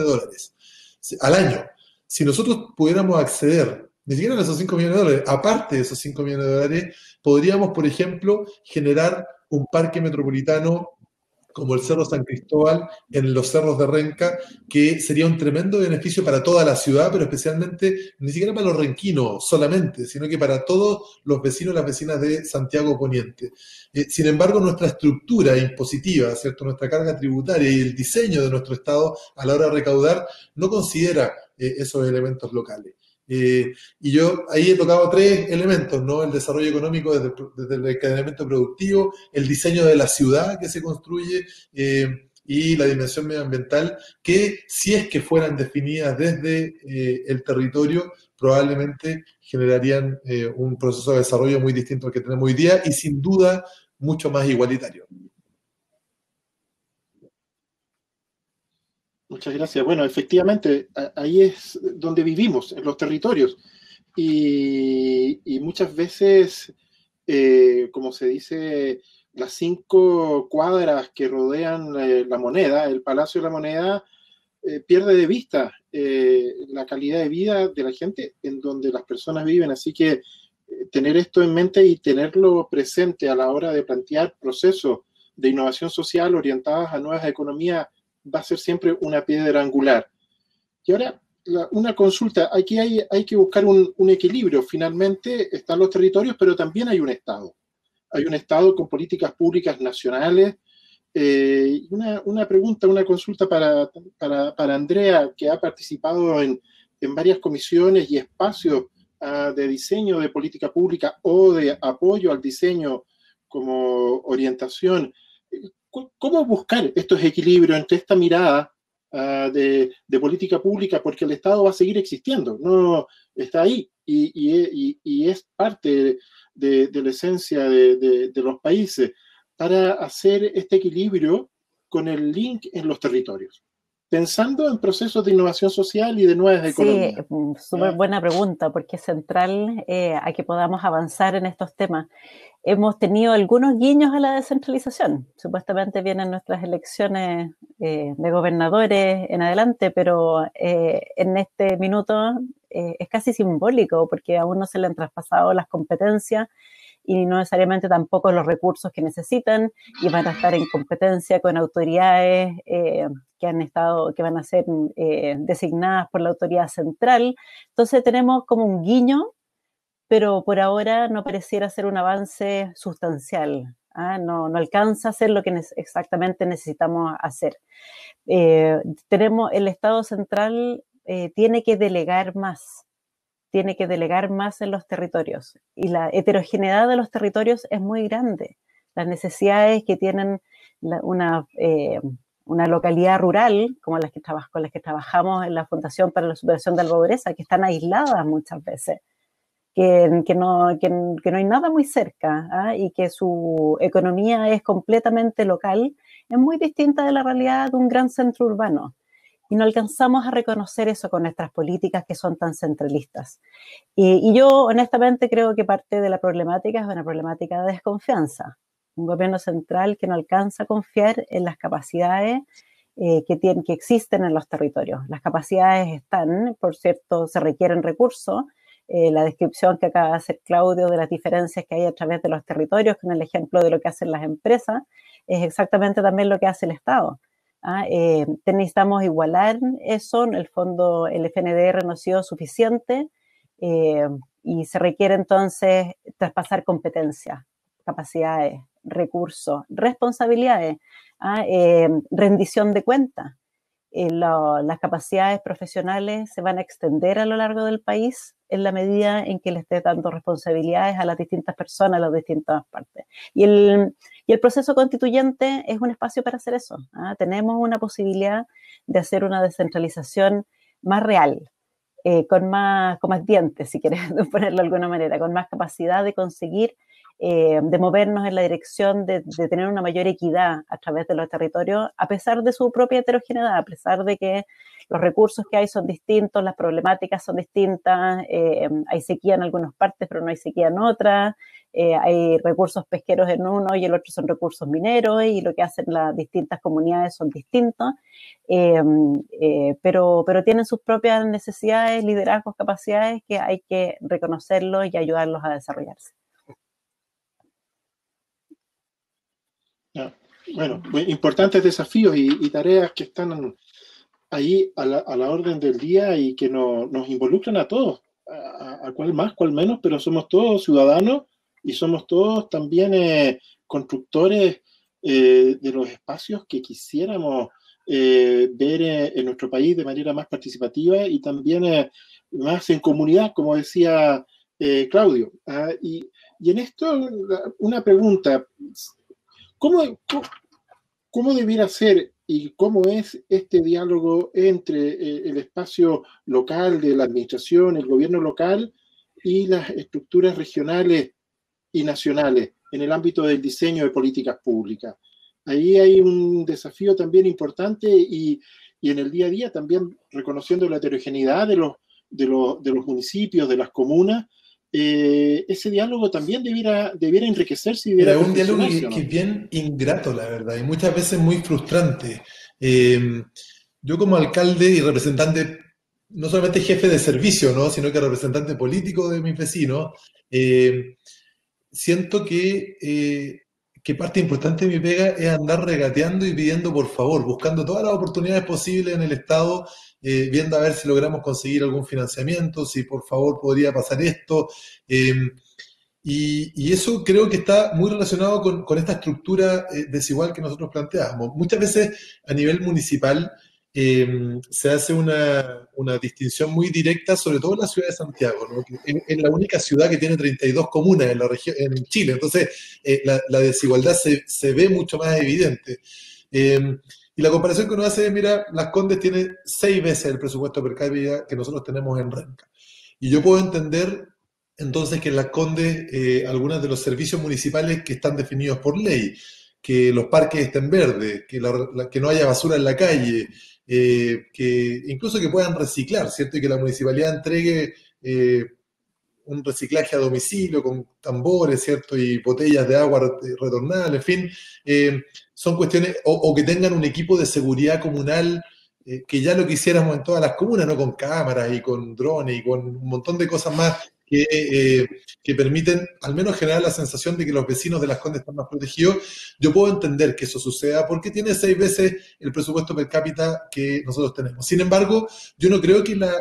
al año. Si nosotros pudiéramos acceder, ni siquiera a esos $5 millones, aparte de esos $5 millones, podríamos, por ejemplo, generar un parque metropolitano como el Cerro San Cristóbal en los cerros de Renca, que sería un tremendo beneficio para toda la ciudad, pero especialmente, ni siquiera para los renquinos solamente, sino que para todos los vecinos y las vecinas de Santiago Poniente. Sin embargo, nuestra estructura impositiva, ¿cierto?, nuestra carga tributaria y el diseño de nuestro Estado a la hora de recaudar no considera esos elementos locales. Y yo ahí he tocado 3 elementos, ¿no? El desarrollo económico desde el encadenamiento productivo, el diseño de la ciudad que se construye y la dimensión medioambiental, que si es que fueran definidas desde el territorio, probablemente generarían un proceso de desarrollo muy distinto al que tenemos hoy día y sin duda mucho más igualitario. Muchas gracias. Bueno, efectivamente, ahí es donde vivimos, en los territorios. Y muchas veces, como se dice, las 5 cuadras que rodean la moneda, el Palacio de la Moneda, pierde de vista la calidad de vida de la gente en donde las personas viven. Así que tener esto en mente y tenerlo presente a la hora de plantear procesos de innovación social orientadas a nuevas economías va a ser siempre una piedra angular. Y ahora, una consulta, aquí hay que buscar un equilibrio. Finalmente están los territorios, pero también hay un Estado. Hay un Estado con políticas públicas nacionales. Una pregunta, una consulta para Andrea, que ha participado en varias comisiones y espacios de diseño de política pública o de apoyo al diseño como orientación. ¿Cómo buscar estos equilibrios entre esta mirada de política pública? Porque el Estado va a seguir existiendo, no está ahí y es parte de la esencia de los países para hacer este equilibrio con el link en los territorios, pensando en procesos de innovación social y de nuevas economías. Sí, súper buena pregunta, porque es central a que podamos avanzar en estos temas. Hemos tenido algunos guiños a la descentralización. Supuestamente vienen nuestras elecciones de gobernadores en adelante, pero en este minuto es casi simbólico, porque aún no se le han traspasado las competencias y no necesariamente tampoco los recursos que necesitan, y van a estar en competencia con autoridades que van a ser designadas por la autoridad central. Entonces tenemos como un guiño, pero por ahora no pareciera ser un avance sustancial. No alcanza a hacer lo que exactamente necesitamos hacer. El Estado central tiene que delegar más en los territorios, y la heterogeneidad de los territorios es muy grande. Las necesidades que tienen una localidad rural, como con las que trabajamos en la Fundación para la Superación de la Pobreza, que están aisladas muchas veces, que no hay nada muy cerca, y que su economía es completamente local, es muy distinta de la realidad de un gran centro urbano. Y no alcanzamos a reconocer eso con nuestras políticas que son tan centralistas. Y yo honestamente creo que parte de la problemática es una problemática de desconfianza. Un gobierno central que no alcanza a confiar en las capacidades que existen en los territorios. Las capacidades están, por cierto, se requieren recursos. La descripción que acaba de hacer Claudio de las diferencias que hay a través de los territorios, con el ejemplo de lo que hacen las empresas, es exactamente también lo que hace el Estado. Necesitamos igualar eso. En el fondo el FNDR no ha sido suficiente y se requiere entonces traspasar competencias, capacidades, recursos, responsabilidades, rendición de cuentas. Las capacidades profesionales se van a extender a lo largo del país en la medida en que le esté dando responsabilidades a las distintas personas, a las distintas partes. Y el proceso constituyente es un espacio para hacer eso. Tenemos una posibilidad de hacer una descentralización más real, con más dientes, si quieres ponerlo de alguna manera, con más capacidad de conseguir, de movernos en la dirección de tener una mayor equidad a través de los territorios, a pesar de su propia heterogeneidad, a pesar de que los recursos que hay son distintos, las problemáticas son distintas, hay sequía en algunas partes, pero no hay sequía en otras, hay recursos pesqueros en uno y el otro son recursos mineros, y lo que hacen las distintas comunidades son distintos, pero tienen sus propias necesidades, liderazgos, capacidades que hay que reconocerlos y ayudarlos a desarrollarse. Bueno, importantes desafíos y tareas que están ahí a la orden del día y que nos involucran a todos, a cual más, cual menos, pero somos todos ciudadanos y somos todos también constructores de los espacios que quisiéramos ver en nuestro país de manera más participativa y también más en comunidad, como decía Claudio. Y en esto, una pregunta. ¿Cómo debiera ser y cómo es este diálogo entre el espacio local de la administración, el gobierno local y las estructuras regionales y nacionales en el ámbito del diseño de políticas públicas. Ahí hay un desafío también importante y en el día a día también reconociendo la heterogeneidad de los municipios, de las comunas, ese diálogo también debiera enriquecerse y debiera es un diálogo perfeccionarse, ¿no? que es bien ingrato, la verdad, y muchas veces muy frustrante. Yo como alcalde y representante, no solamente jefe de servicio, ¿no?, sino que representante político de mis vecinos, siento que parte importante de mi pega es andar regateando y pidiendo por favor, buscando todas las oportunidades posibles en el Estado, viendo a ver si logramos conseguir algún financiamiento, si por favor podría pasar esto. Y eso creo que está muy relacionado con esta estructura desigual que nosotros planteamos. Muchas veces a nivel municipal se hace una distinción muy directa, sobre todo en la ciudad de Santiago, ¿no? Es la única ciudad que tiene 32 comunas en la región, en Chile, entonces la desigualdad se ve mucho más evidente. Y la comparación que uno hace es, mira, Las Condes tiene 6 veces el presupuesto per cápita que nosotros tenemos en Renca. Y yo puedo entender entonces que en Las Condes algunos de los servicios municipales que están definidos por ley, que los parques estén verdes, que no haya basura en la calle, que incluso que puedan reciclar, ¿cierto? Y que la municipalidad entregue un reciclaje a domicilio con tambores, ¿cierto? Y botellas de agua retornables, en fin, son cuestiones, o que tengan un equipo de seguridad comunal, que ya lo quisiéramos en todas las comunas, ¿no? Con cámaras y con drones y con un montón de cosas más que permiten al menos generar la sensación de que los vecinos de Las Condes están más protegidos. Yo puedo entender que eso suceda porque tiene 6 veces el presupuesto per cápita que nosotros tenemos. Sin embargo, yo no creo que la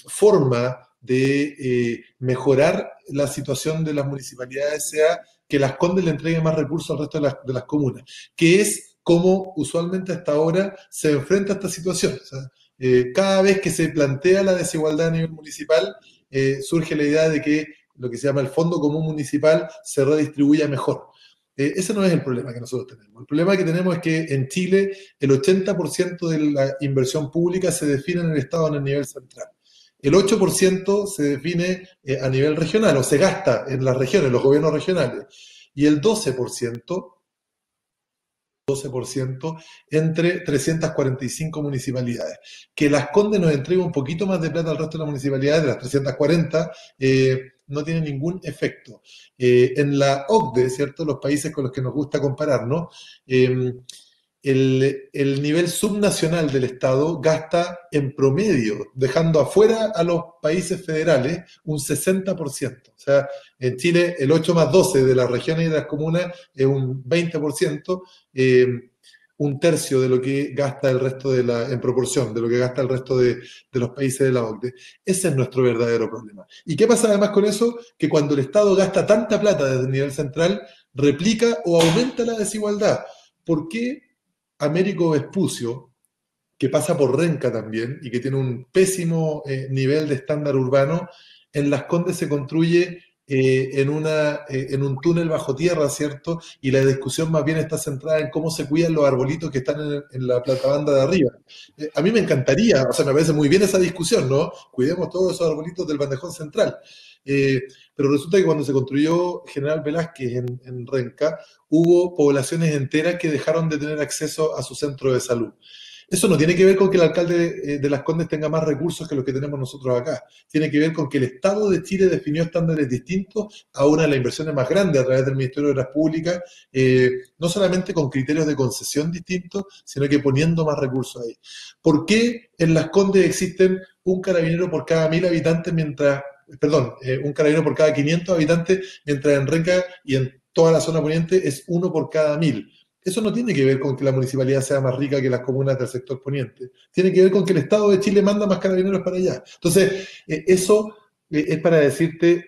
forma de mejorar la situación de las municipalidades sea que Las Condes le entregue más recursos al resto de las comunas, que es como usualmente hasta ahora se enfrenta a esta situación. O sea, cada vez que se plantea la desigualdad a nivel municipal, surge la idea de que lo que se llama el Fondo Común Municipal se redistribuya mejor. Ese no es el problema que nosotros tenemos. El problema que tenemos es que en Chile el 80% de la inversión pública se define en el Estado en el nivel central. El 8% se define a nivel regional o se gasta en las regiones, los gobiernos regionales. Y el 12% entre 345 municipalidades. Que Las Condes nos entregue un poquito más de plata al resto de las municipalidades, de las 340, no tiene ningún efecto. En la OCDE, ¿cierto?, los países con los que nos gusta compararnos, el nivel subnacional del Estado gasta en promedio, dejando afuera a los países federales, un 60%. O sea, en Chile el 8 más 12 de las regiones y de las comunas es un 20%, un tercio de lo que gasta el resto en proporción, de lo que gasta el resto de los países de la OCDE. Ese es nuestro verdadero problema. ¿Y qué pasa además con eso? Que cuando el Estado gasta tanta plata desde el nivel central, replica o aumenta la desigualdad. ¿Por qué Américo Vespucio, que pasa por Renca también y que tiene un pésimo nivel de estándar urbano, en Las Condes se construye en un túnel bajo tierra, ¿cierto? Y la discusión más bien está centrada en cómo se cuidan los arbolitos que están en la platabanda de arriba. A mí me encantaría, o sea, me parece muy bien esa discusión, ¿no? Cuidemos todos esos arbolitos del bandejón central. Pero resulta que cuando se construyó General Velázquez en Renca, hubo poblaciones enteras que dejaron de tener acceso a su centro de salud. Eso no tiene que ver con que el alcalde de Las Condes tenga más recursos que los que tenemos nosotros acá. Tiene que ver con que el Estado de Chile definió estándares distintos a una de las inversiones más grandes a través del Ministerio de Obras Públicas, no solamente con criterios de concesión distintos, sino que poniendo más recursos ahí. ¿Por qué en Las Condes existen un carabinero por cada 1000 habitantes un carabinero por cada 500 habitantes, mientras en Renca y en toda la zona poniente es 1 por cada 1000? Eso no tiene que ver con que la municipalidad sea más rica que las comunas del sector poniente. Tiene que ver con que el Estado de Chile manda más carabineros para allá. Entonces, eso es para decirte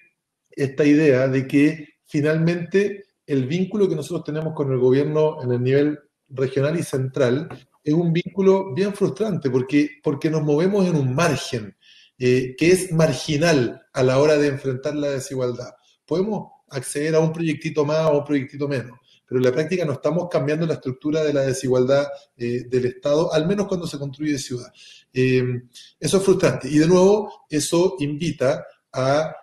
esta idea de que finalmente el vínculo que nosotros tenemos con el gobierno en el nivel regional y central es un vínculo bien frustrante porque nos movemos en un margen que es marginal a la hora de enfrentar la desigualdad. Podemos acceder a un proyectito más o un proyectito menos. Pero en la práctica no estamos cambiando la estructura de la desigualdad del Estado, al menos cuando se construye ciudad. Eso es frustrante. Y de nuevo, eso invita a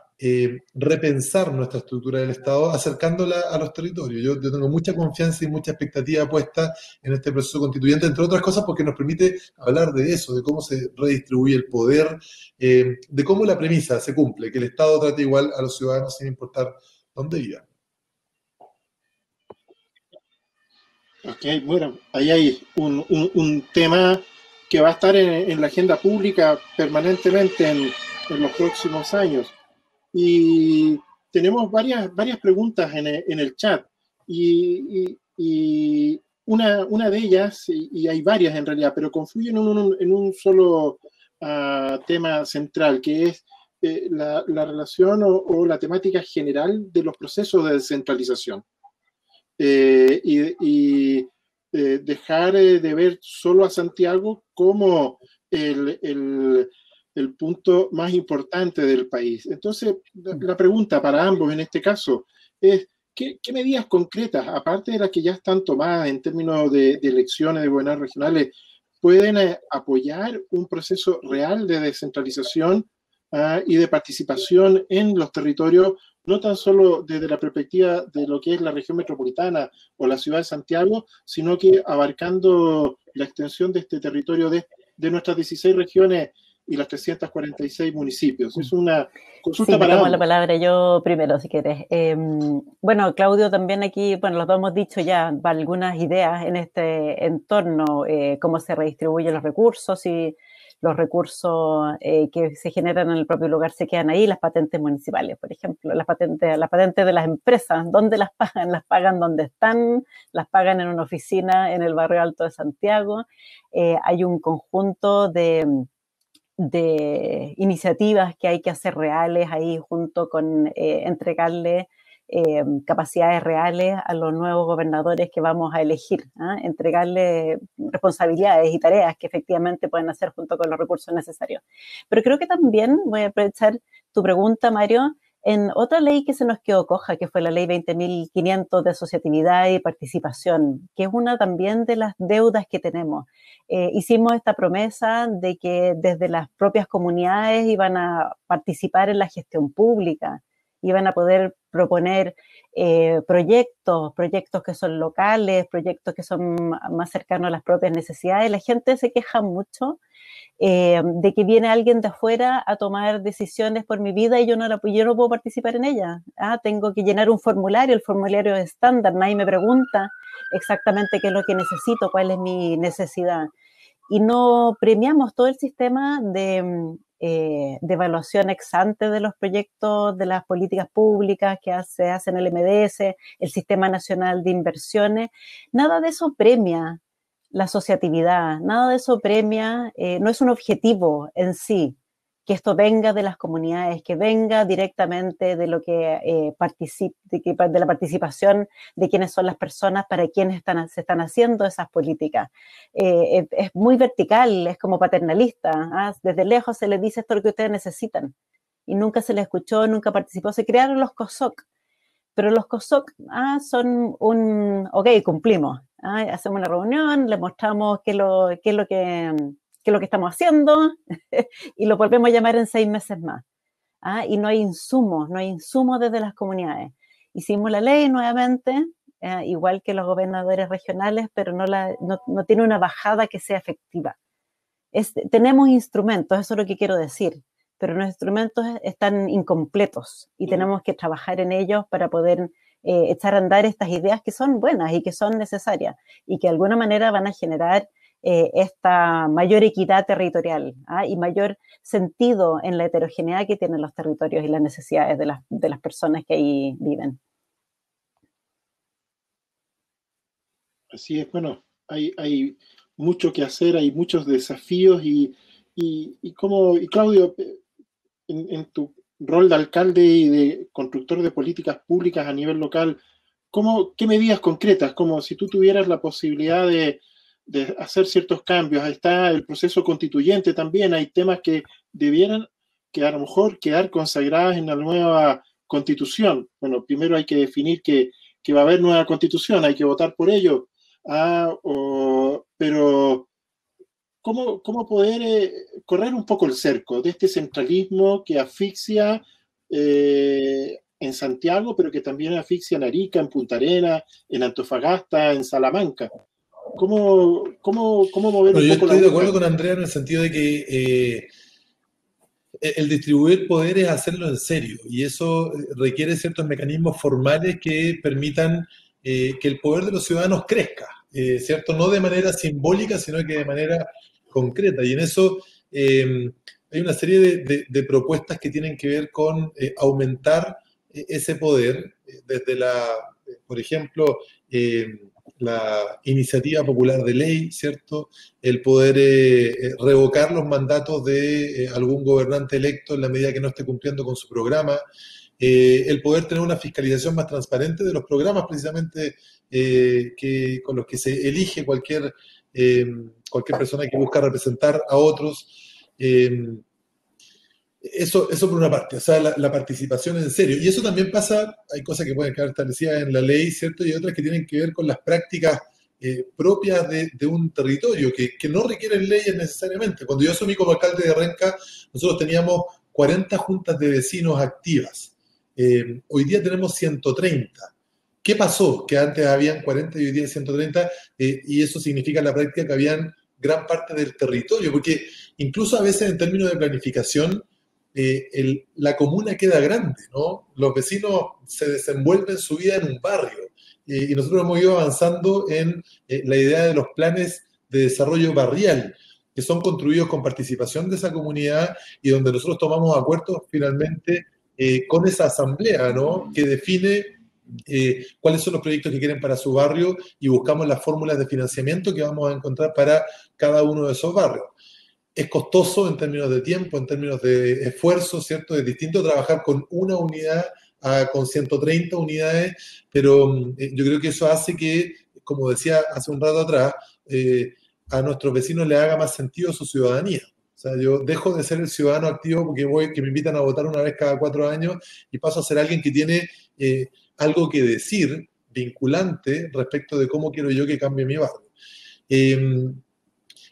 repensar nuestra estructura del Estado, acercándola a los territorios. Yo tengo mucha confianza y mucha expectativa puesta en este proceso constituyente, entre otras cosas porque nos permite hablar de eso, de cómo se redistribuye el poder, de cómo la premisa se cumple, que el Estado trate igual a los ciudadanos sin importar dónde vivan. Ok, bueno, ahí hay un tema que va a estar en la agenda pública permanentemente en los próximos años. Y tenemos varias preguntas en el chat. Y una de ellas, y hay varias en realidad, pero confluyen en un solo tema central, que es la relación o la temática general de los procesos de descentralización. Dejar de ver solo a Santiago como el punto más importante del país. Entonces, la pregunta para ambos en este caso es, ¿qué medidas concretas, aparte de las que ya están tomadas en términos de elecciones de gobernadores regionales, pueden apoyar un proceso real de descentralización y de participación en los territorios, no tan solo desde la perspectiva de lo que es la región metropolitana o la ciudad de Santiago, sino que abarcando la extensión de este territorio de nuestras 16 regiones y las 346 municipios? Es una consulta para tomo la palabra yo primero, si quieres. Bueno, Claudio, también aquí, bueno, los dos hemos dicho ya algunas ideas en este entorno, cómo se redistribuyen los recursos y los recursos que se generan en el propio lugar se quedan ahí, las patentes municipales, por ejemplo, las patentes de las empresas, ¿dónde las pagan? Las pagan donde están, las pagan en una oficina en el barrio Alto de Santiago. Hay un conjunto de iniciativas que hay que hacer reales ahí, junto con entregarle capacidades reales a los nuevos gobernadores que vamos a elegir, entregarle responsabilidades y tareas que efectivamente pueden hacer junto con los recursos necesarios. Pero creo que también voy a aprovechar tu pregunta, Mario, en otra ley que se nos quedó coja, que fue la ley 20.500 de asociatividad y participación, que es una también de las deudas que tenemos. Hicimos esta promesa de que desde las propias comunidades iban a participar en la gestión pública, iban a poder proponer proyectos que son locales, proyectos que son más cercanos a las propias necesidades. La gente se queja mucho de que viene alguien de afuera a tomar decisiones por mi vida y yo no puedo participar en ella. Tengo que llenar un formulario, el formulario es estándar, nadie me pregunta exactamente qué es lo que necesito, cuál es mi necesidad. Y no premiamos todo el sistema de evaluación ex ante de los proyectos, de las políticas públicas que se hacen en el MDS, el Sistema Nacional de Inversiones. Nada de eso premia la asociatividad, nada de eso premia, no es un objetivo en sí, que esto venga de las comunidades, que venga directamente de lo que de la participación de quiénes son las personas para quienes se están haciendo esas políticas. Es muy vertical, es como paternalista, desde lejos se les dice esto es lo que ustedes necesitan y nunca se les escuchó, nunca participó. Se crearon los COSOC, pero los COSOC son ok, cumplimos, hacemos una reunión, les mostramos qué es lo que estamos haciendo y lo volvemos a llamar en 6 meses más. Y no hay insumos desde las comunidades. Hicimos la ley nuevamente, igual que los gobernadores regionales, pero no tiene una bajada que sea efectiva. Tenemos instrumentos, eso es lo que quiero decir, pero los instrumentos están incompletos y tenemos que trabajar en ellos para poder echar a andar estas ideas que son buenas y que son necesarias y que de alguna manera van a generar esta mayor equidad territorial y mayor sentido en la heterogeneidad que tienen los territorios y las necesidades de las personas que ahí viven. Así es, bueno, hay mucho que hacer, hay muchos desafíos y Claudio, en tu rol de alcalde y de constructor de políticas públicas a nivel local, ¿qué medidas concretas, como si tú tuvieras la posibilidad de hacer ciertos cambios? Ahí está el proceso constituyente también, hay temas que debieran que a lo mejor quedar consagradas en la nueva constitución. Bueno, primero hay que definir que va a haber nueva constitución, hay que votar por ello. Pero ¿cómo poder correr un poco el cerco de este centralismo que asfixia en Santiago, pero que también asfixia en Arica, en Punta Arenas, en Antofagasta, en Salamanca? ¿Cómo mover Yo un poco estoy de acuerdo con Andrea en el sentido de que el distribuir poder es hacerlo en serio, y eso requiere ciertos mecanismos formales que permitan que el poder de los ciudadanos crezca, ¿cierto? No de manera simbólica, sino que de manera concreta. Y en eso hay una serie de propuestas que tienen que ver con aumentar ese poder, desde por ejemplo, la iniciativa popular de ley, ¿cierto? El poder revocar los mandatos de algún gobernante electo en la medida que no esté cumpliendo con su programa, el poder tener una fiscalización más transparente de los programas precisamente con los que se elige cualquier persona que busca representar a otros. Eso por una parte, o sea, la participación en serio. Y eso también pasa, hay cosas que pueden quedar establecidas en la ley, ¿cierto? Y otras que tienen que ver con las prácticas propias de un territorio, que no requieren leyes necesariamente. Cuando yo asumí como alcalde de Renca, nosotros teníamos 40 juntas de vecinos activas. Hoy día tenemos 130. ¿Qué pasó? Que antes habían 40 y hoy día 130, y eso significa en la práctica que habían gran parte del territorio, porque incluso a veces en términos de planificación, la comuna queda grande, ¿no? Los vecinos se desenvuelven su vida en un barrio, y nosotros hemos ido avanzando en la idea de los planes de desarrollo barrial, que son construidos con participación de esa comunidad y donde nosotros tomamos acuerdos finalmente con esa asamblea, ¿no? Que define cuáles son los proyectos que quieren para su barrio y buscamos las fórmulas de financiamiento que vamos a encontrar para cada uno de esos barrios. Es costoso en términos de tiempo, en términos de esfuerzo, ¿cierto? Es distinto trabajar con una unidad con 130 unidades, pero yo creo que eso hace que, como decía hace un rato atrás, a nuestros vecinos les haga más sentido su ciudadanía. O sea, yo dejo de ser el ciudadano activo que me invitan a votar una vez cada 4 años y paso a ser alguien que tiene algo que decir vinculante respecto de cómo quiero yo que cambie mi barrio.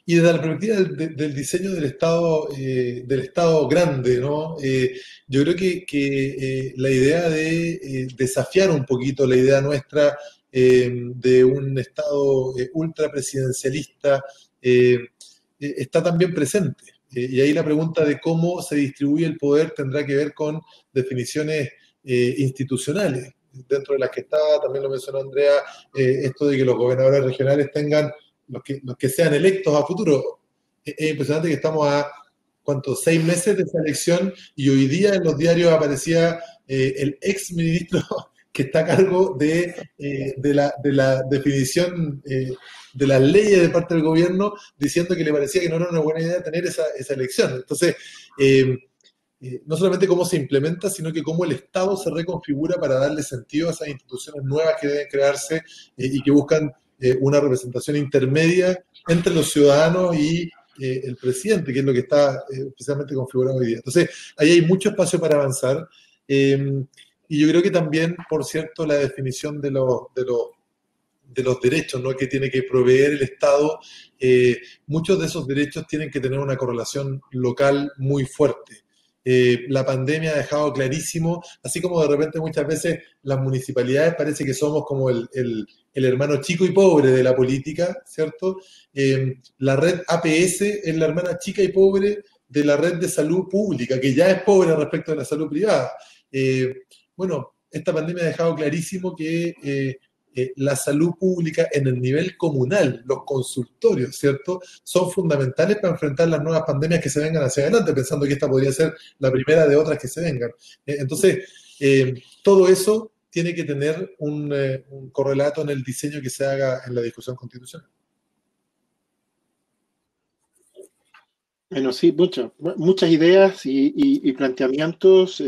Y desde la perspectiva del diseño del Estado grande, ¿no? Yo creo que la idea de desafiar un poquito la idea nuestra de un Estado ultrapresidencialista está también presente. Y ahí la pregunta de cómo se distribuye el poder tendrá que ver con definiciones institucionales, dentro de las que está, también lo mencionó Andrea, esto de que los gobernadores regionales tengan los que sean electos a futuro. Es impresionante que estamos a, ¿cuántos? 6 meses de esa elección, y hoy día en los diarios aparecía el ex ministro que está a cargo de la definición de las leyes de parte del gobierno, diciendo que le parecía que no era una buena idea tener esa elección. Entonces, no solamente cómo se implementa, sino que cómo el Estado se reconfigura para darle sentido a esas instituciones nuevas que deben crearse y que buscan una representación intermedia entre los ciudadanos y el presidente, que es lo que está especialmente configurado hoy día. Entonces, ahí hay mucho espacio para avanzar, y yo creo que también, por cierto, la definición de los derechos, ¿no?, que tiene que proveer el Estado, muchos de esos derechos tienen que tener una correlación local muy fuerte. La pandemia ha dejado clarísimo, así como de repente muchas veces las municipalidades parece que somos como el hermano chico y pobre de la política, ¿cierto? La red APS es la hermana chica y pobre de la red de salud pública, que ya es pobre respecto de la salud privada. Bueno, esta pandemia ha dejado clarísimo que la salud pública en el nivel comunal, los consultorios, ¿cierto?, son fundamentales para enfrentar las nuevas pandemias que se vengan hacia adelante, pensando que esta podría ser la primera de otras que se vengan. Entonces, todo eso tiene que tener un correlato en el diseño que se haga en la discusión constitucional. Bueno, sí, muchas ideas y planteamientos.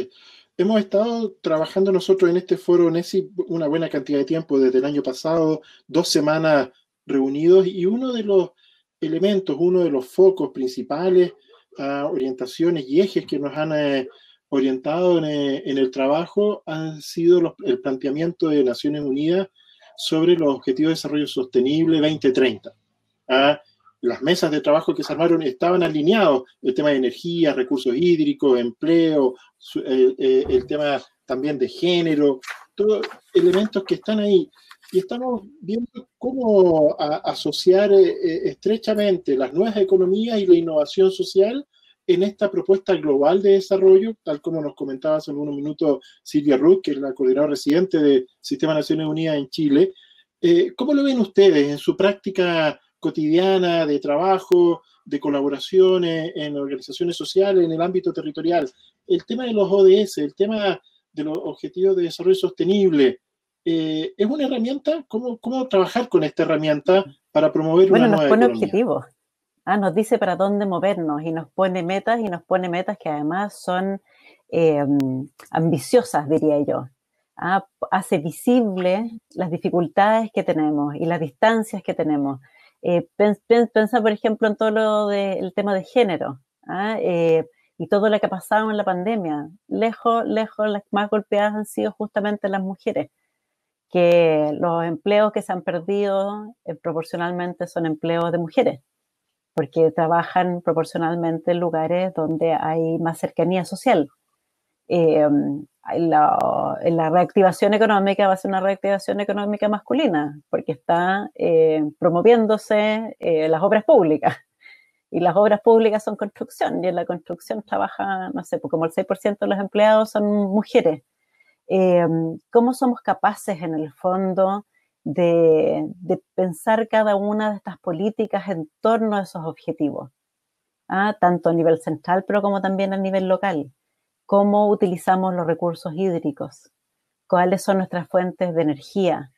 Hemos estado trabajando nosotros en este foro NESI una buena cantidad de tiempo, desde el año pasado, 2 semanas reunidos, y uno de los elementos, uno de los focos principales, orientaciones y ejes que nos han orientado en el trabajo han sido el planteamiento de Naciones Unidas sobre los Objetivos de Desarrollo Sostenible 2030. Las mesas de trabajo que se armaron estaban alineados, el tema de energía, recursos hídricos, empleo, el tema también de género, todos elementos que están ahí. Y estamos viendo cómo asociar estrechamente las nuevas economías y la innovación social en esta propuesta global de desarrollo, tal como nos comentaba hace unos minutos Silvia Ruth, que es la coordinadora residente del Sistema de Naciones Unidas en Chile. ¿Cómo lo ven ustedes en su práctica cotidiana de trabajo, de colaboraciones en organizaciones sociales, en el ámbito territorial? El tema de los ODS, el tema de los Objetivos de Desarrollo Sostenible, ¿es una herramienta? ¿Cómo trabajar con esta herramienta para promover una nueva economía? Nos pone objetivos. Nos dice para dónde movernos y nos pone metas que además son ambiciosas, diría yo. Hace visible las dificultades que tenemos y las distancias que tenemos. Pensa, por ejemplo, en todo lo del tema de género y todo lo que ha pasado en la pandemia. Lejos, las más golpeadas han sido justamente las mujeres, que los empleos que se han perdido proporcionalmente son empleos de mujeres, porque trabajan proporcionalmente en lugares donde hay más cercanía social. La reactivación económica va a ser una reactivación económica masculina, porque está promoviéndose las obras públicas. Y las obras públicas son construcción, y en la construcción trabaja, no sé, como el 6% de los empleados son mujeres. ¿Cómo somos capaces, en el fondo, de pensar cada una de estas políticas en torno a esos objetivos? Tanto a nivel central, pero como también a nivel local. ¿Cómo utilizamos los recursos hídricos? ¿Cuáles son nuestras fuentes de energía?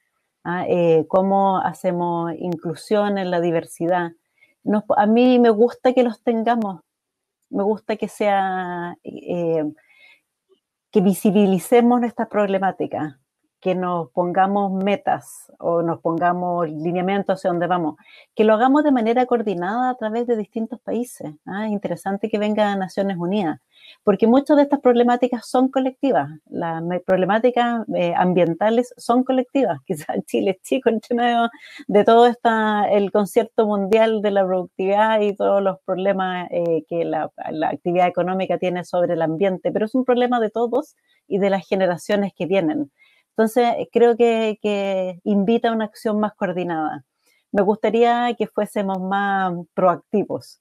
¿Cómo hacemos inclusión en la diversidad? A mí me gusta que los tengamos. Me gusta que que visibilicemos nuestras problemáticas, que nos pongamos metas o nos pongamos lineamientos hacia dónde vamos, que lo hagamos de manera coordinada a través de distintos países. Es interesante que venga a Naciones Unidas, porque muchas de estas problemáticas son colectivas. Las problemáticas ambientales son colectivas. Quizás Chile es chico entre medio de todo el concierto mundial de la productividad y todos los problemas que la actividad económica tiene sobre el ambiente, pero es un problema de todos y de las generaciones que vienen. Entonces, creo que invita a una acción más coordinada. Me gustaría que fuésemos más proactivos,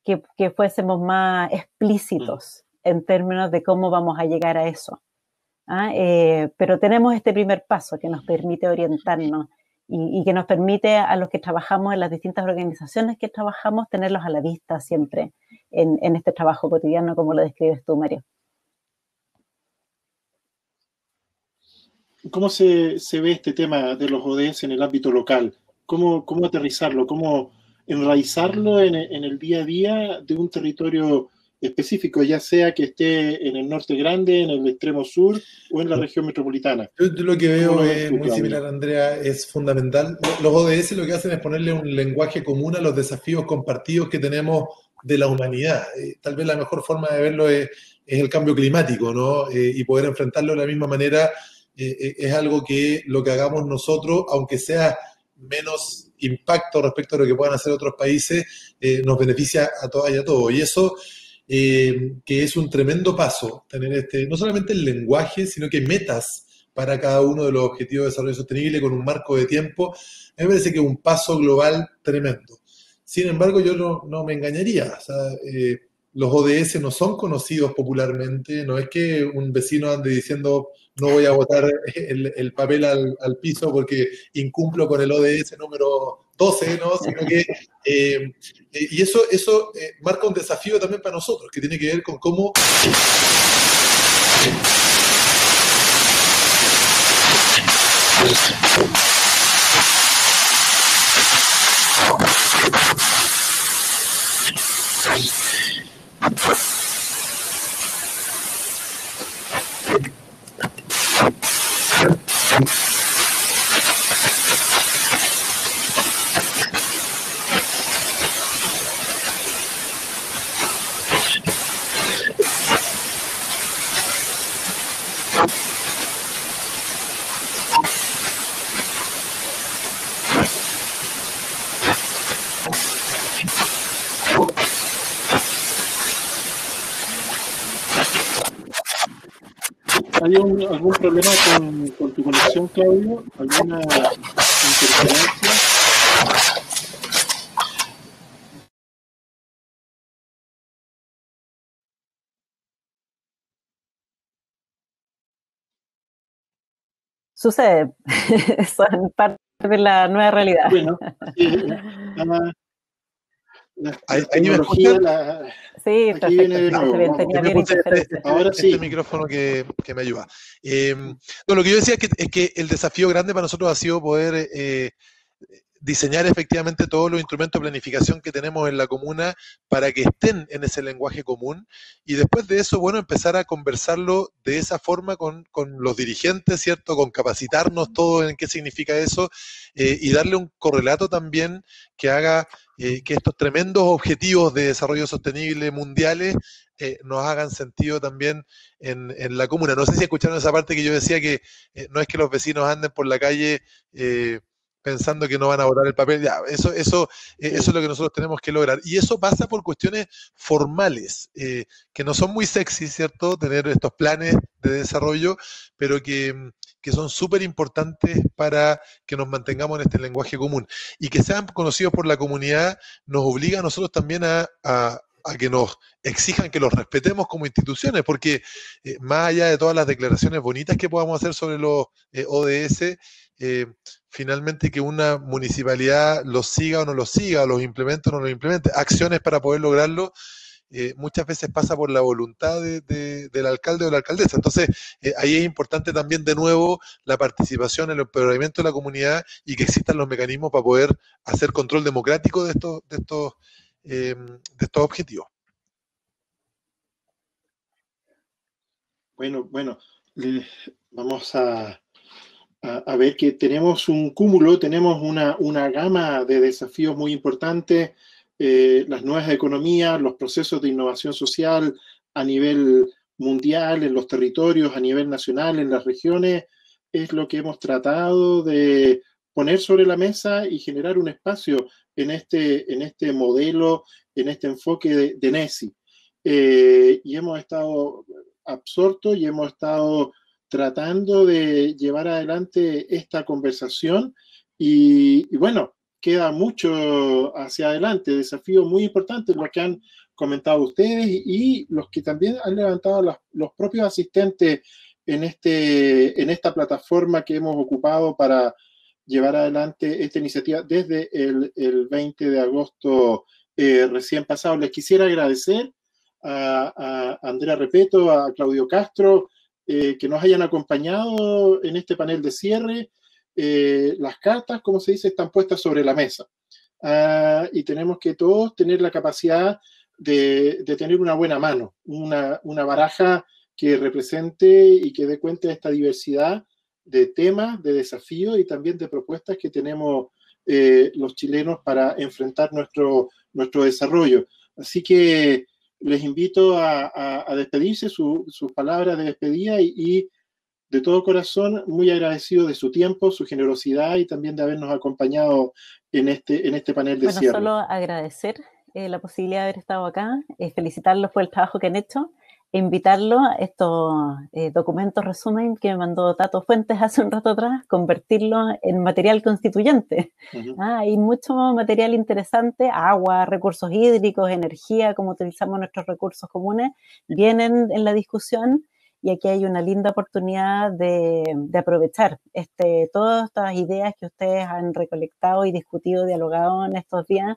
que fuésemos más explícitos en términos de cómo vamos a llegar a eso. Pero tenemos este primer paso que nos permite orientarnos y que nos permite a los que trabajamos en las distintas organizaciones que trabajamos tenerlos a la vista siempre en este trabajo cotidiano, como lo describes tú, Mario. ¿Cómo se ve este tema de los ODS en el ámbito local? ¿Cómo aterrizarlo? ¿Cómo enraizarlo en el día a día de un territorio específico, ya sea que esté en el norte grande, en el extremo sur o en la región metropolitana? Yo lo que veo es muy similar, Andrea, es fundamental. Los ODS lo que hacen es ponerle un lenguaje común a los desafíos compartidos que tenemos de la humanidad. Tal vez la mejor forma de verlo es el cambio climático, ¿no? Y poder enfrentarlo de la misma manera es algo que lo que hagamos nosotros, aunque sea menos impacto respecto a lo que puedan hacer otros países, nos beneficia a todas y a todos. Y eso, que es un tremendo paso, tener no solamente el lenguaje, sino que metas para cada uno de los objetivos de desarrollo sostenible con un marco de tiempo, a mí me parece que es un paso global tremendo. Sin embargo, yo no me engañaría. O sea, los ODS no son conocidos popularmente, no es que un vecino ande diciendo no voy a botar el papel al piso porque incumplo con el ODS número 12, ¿no? Sino que, y eso marca un desafío también para nosotros, que tiene que ver con cómo... ¿Hay algún problema con tu conexión, Claudio? ¿Alguna interferencia? Sucede, son parte de la nueva realidad. Bueno, la tecnología, sí, aquí viene de nuevo. Ahora sí. Este micrófono que me ayuda. No, lo que yo decía es que el desafío grande para nosotros ha sido poder diseñar efectivamente todos los instrumentos de planificación que tenemos en la comuna para que estén en ese lenguaje común, y después de eso, bueno, empezar a conversarlo de esa forma con los dirigentes, ¿cierto? Con capacitarnos todos en qué significa eso, y darle un correlato también que haga que estos tremendos objetivos de desarrollo sostenible mundiales nos hagan sentido también en la comuna. No sé si escucharon esa parte que yo decía que no es que los vecinos anden por la calle pensando que no van a botar el papel. Ya, eso es lo que nosotros tenemos que lograr. Y eso pasa por cuestiones formales, que no son muy sexy, ¿cierto? Tener estos planes de desarrollo, pero que son súper importantes para que nos mantengamos en este lenguaje común. Y que sean conocidos por la comunidad nos obliga a nosotros también a que nos exijan que los respetemos como instituciones, porque más allá de todas las declaraciones bonitas que podamos hacer sobre los ODS, finalmente que una municipalidad los siga o no los siga, los implemente o no los implemente, acciones para poder lograrlo, muchas veces pasa por la voluntad del alcalde o la alcaldesa. Entonces, ahí es importante también, de nuevo, la participación, el empoderamiento de la comunidad, y que existan los mecanismos para poder hacer control democrático de estos objetivos. Bueno, vamos a ver que tenemos un cúmulo, tenemos una gama de desafíos muy importantes, las nuevas economías, los procesos de innovación social a nivel mundial, en los territorios, a nivel nacional, en las regiones, es lo que hemos tratado de poner sobre la mesa y generar un espacio en este modelo, en este enfoque de NESI. Y hemos estado absortos y hemos estado tratando de llevar adelante esta conversación y bueno, queda mucho hacia adelante, desafíos muy importantes los que han comentado ustedes y los que también han levantado los propios asistentes en esta plataforma que hemos ocupado para llevar adelante esta iniciativa desde el 20 de agosto recién pasado. Les quisiera agradecer a Andrea Repetto, a Claudio Castro, que nos hayan acompañado en este panel de cierre. Las cartas, como se dice, están puestas sobre la mesa. Y tenemos que todos tener la capacidad de tener una buena mano, una baraja que represente y que dé cuenta de esta diversidad de temas, de desafíos y también de propuestas que tenemos los chilenos para enfrentar nuestro desarrollo. Así que les invito a despedirse, sus palabras de despedida y de todo corazón muy agradecido de su tiempo, su generosidad y también de habernos acompañado en este panel de cierre. Solo agradecer la posibilidad de haber estado acá, felicitarlos por el trabajo que han hecho, e invitarlos a estos documentos resumen que me mandó Tato Fuentes hace un rato atrás, convertirlos en material constituyente. Hay mucho material interesante, agua, recursos hídricos, energía, cómo utilizamos nuestros recursos comunes, vienen en la discusión. Y aquí hay una linda oportunidad de aprovechar todas estas ideas que ustedes han recolectado y discutido, dialogado en estos días,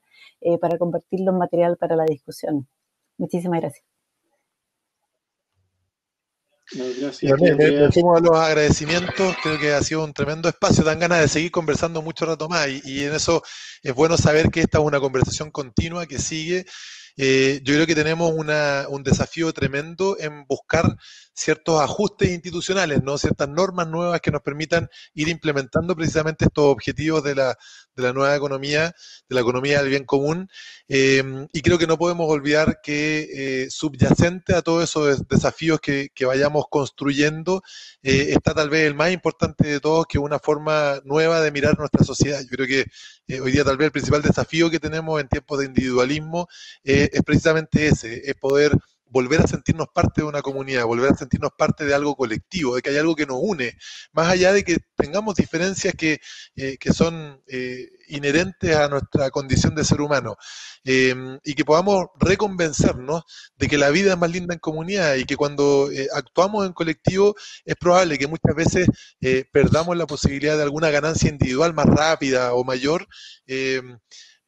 para convertirlo en material para la discusión. Muchísimas gracias. Gracias. Le sumo a los agradecimientos, creo que ha sido un tremendo espacio, dan ganas de seguir conversando mucho rato más, y en eso es bueno saber que esta es una conversación continua que sigue. Yo creo que tenemos un desafío tremendo en buscar ciertos ajustes institucionales, ¿no? Ciertas normas nuevas que nos permitan ir implementando precisamente estos objetivos de la nueva economía, de la economía del bien común, y creo que no podemos olvidar que subyacente a todos esos desafíos que vayamos construyendo, está tal vez el más importante de todos, que es una forma nueva de mirar nuestra sociedad. Yo creo que hoy día tal vez el principal desafío que tenemos en tiempos de individualismo es precisamente ese, es poder volver a sentirnos parte de una comunidad, volver a sentirnos parte de algo colectivo, de que hay algo que nos une, más allá de que tengamos diferencias que son inherentes a nuestra condición de ser humano, y que podamos reconvencernos de que la vida es más linda en comunidad y que cuando actuamos en colectivo es probable que muchas veces perdamos la posibilidad de alguna ganancia individual más rápida o mayor,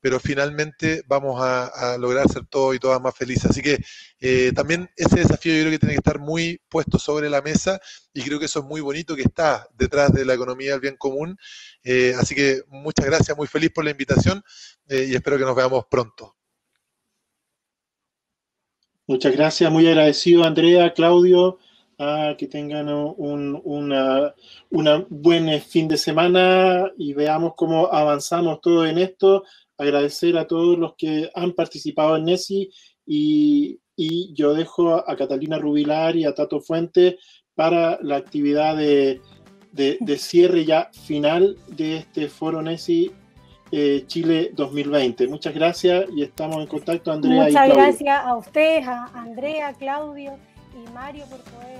pero finalmente vamos a lograr ser todos y todas más felices. Así que también ese desafío yo creo que tiene que estar muy puesto sobre la mesa, y creo que eso es muy bonito que está detrás de la economía del bien común. Así que muchas gracias, muy feliz por la invitación, y espero que nos veamos pronto. Muchas gracias, muy agradecido, Andrea, Claudio, que tengan un buen fin de semana y veamos cómo avanzamos todo en esto. Agradecer a todos los que han participado en NESI, y yo dejo a Catalina Rubilar y a Tato Fuente para la actividad de cierre ya final de este foro NESI Chile 2020. Muchas gracias y estamos en contacto, Andrea y Claudio. Muchas gracias a ustedes, a Andrea, Claudio y Mario por poder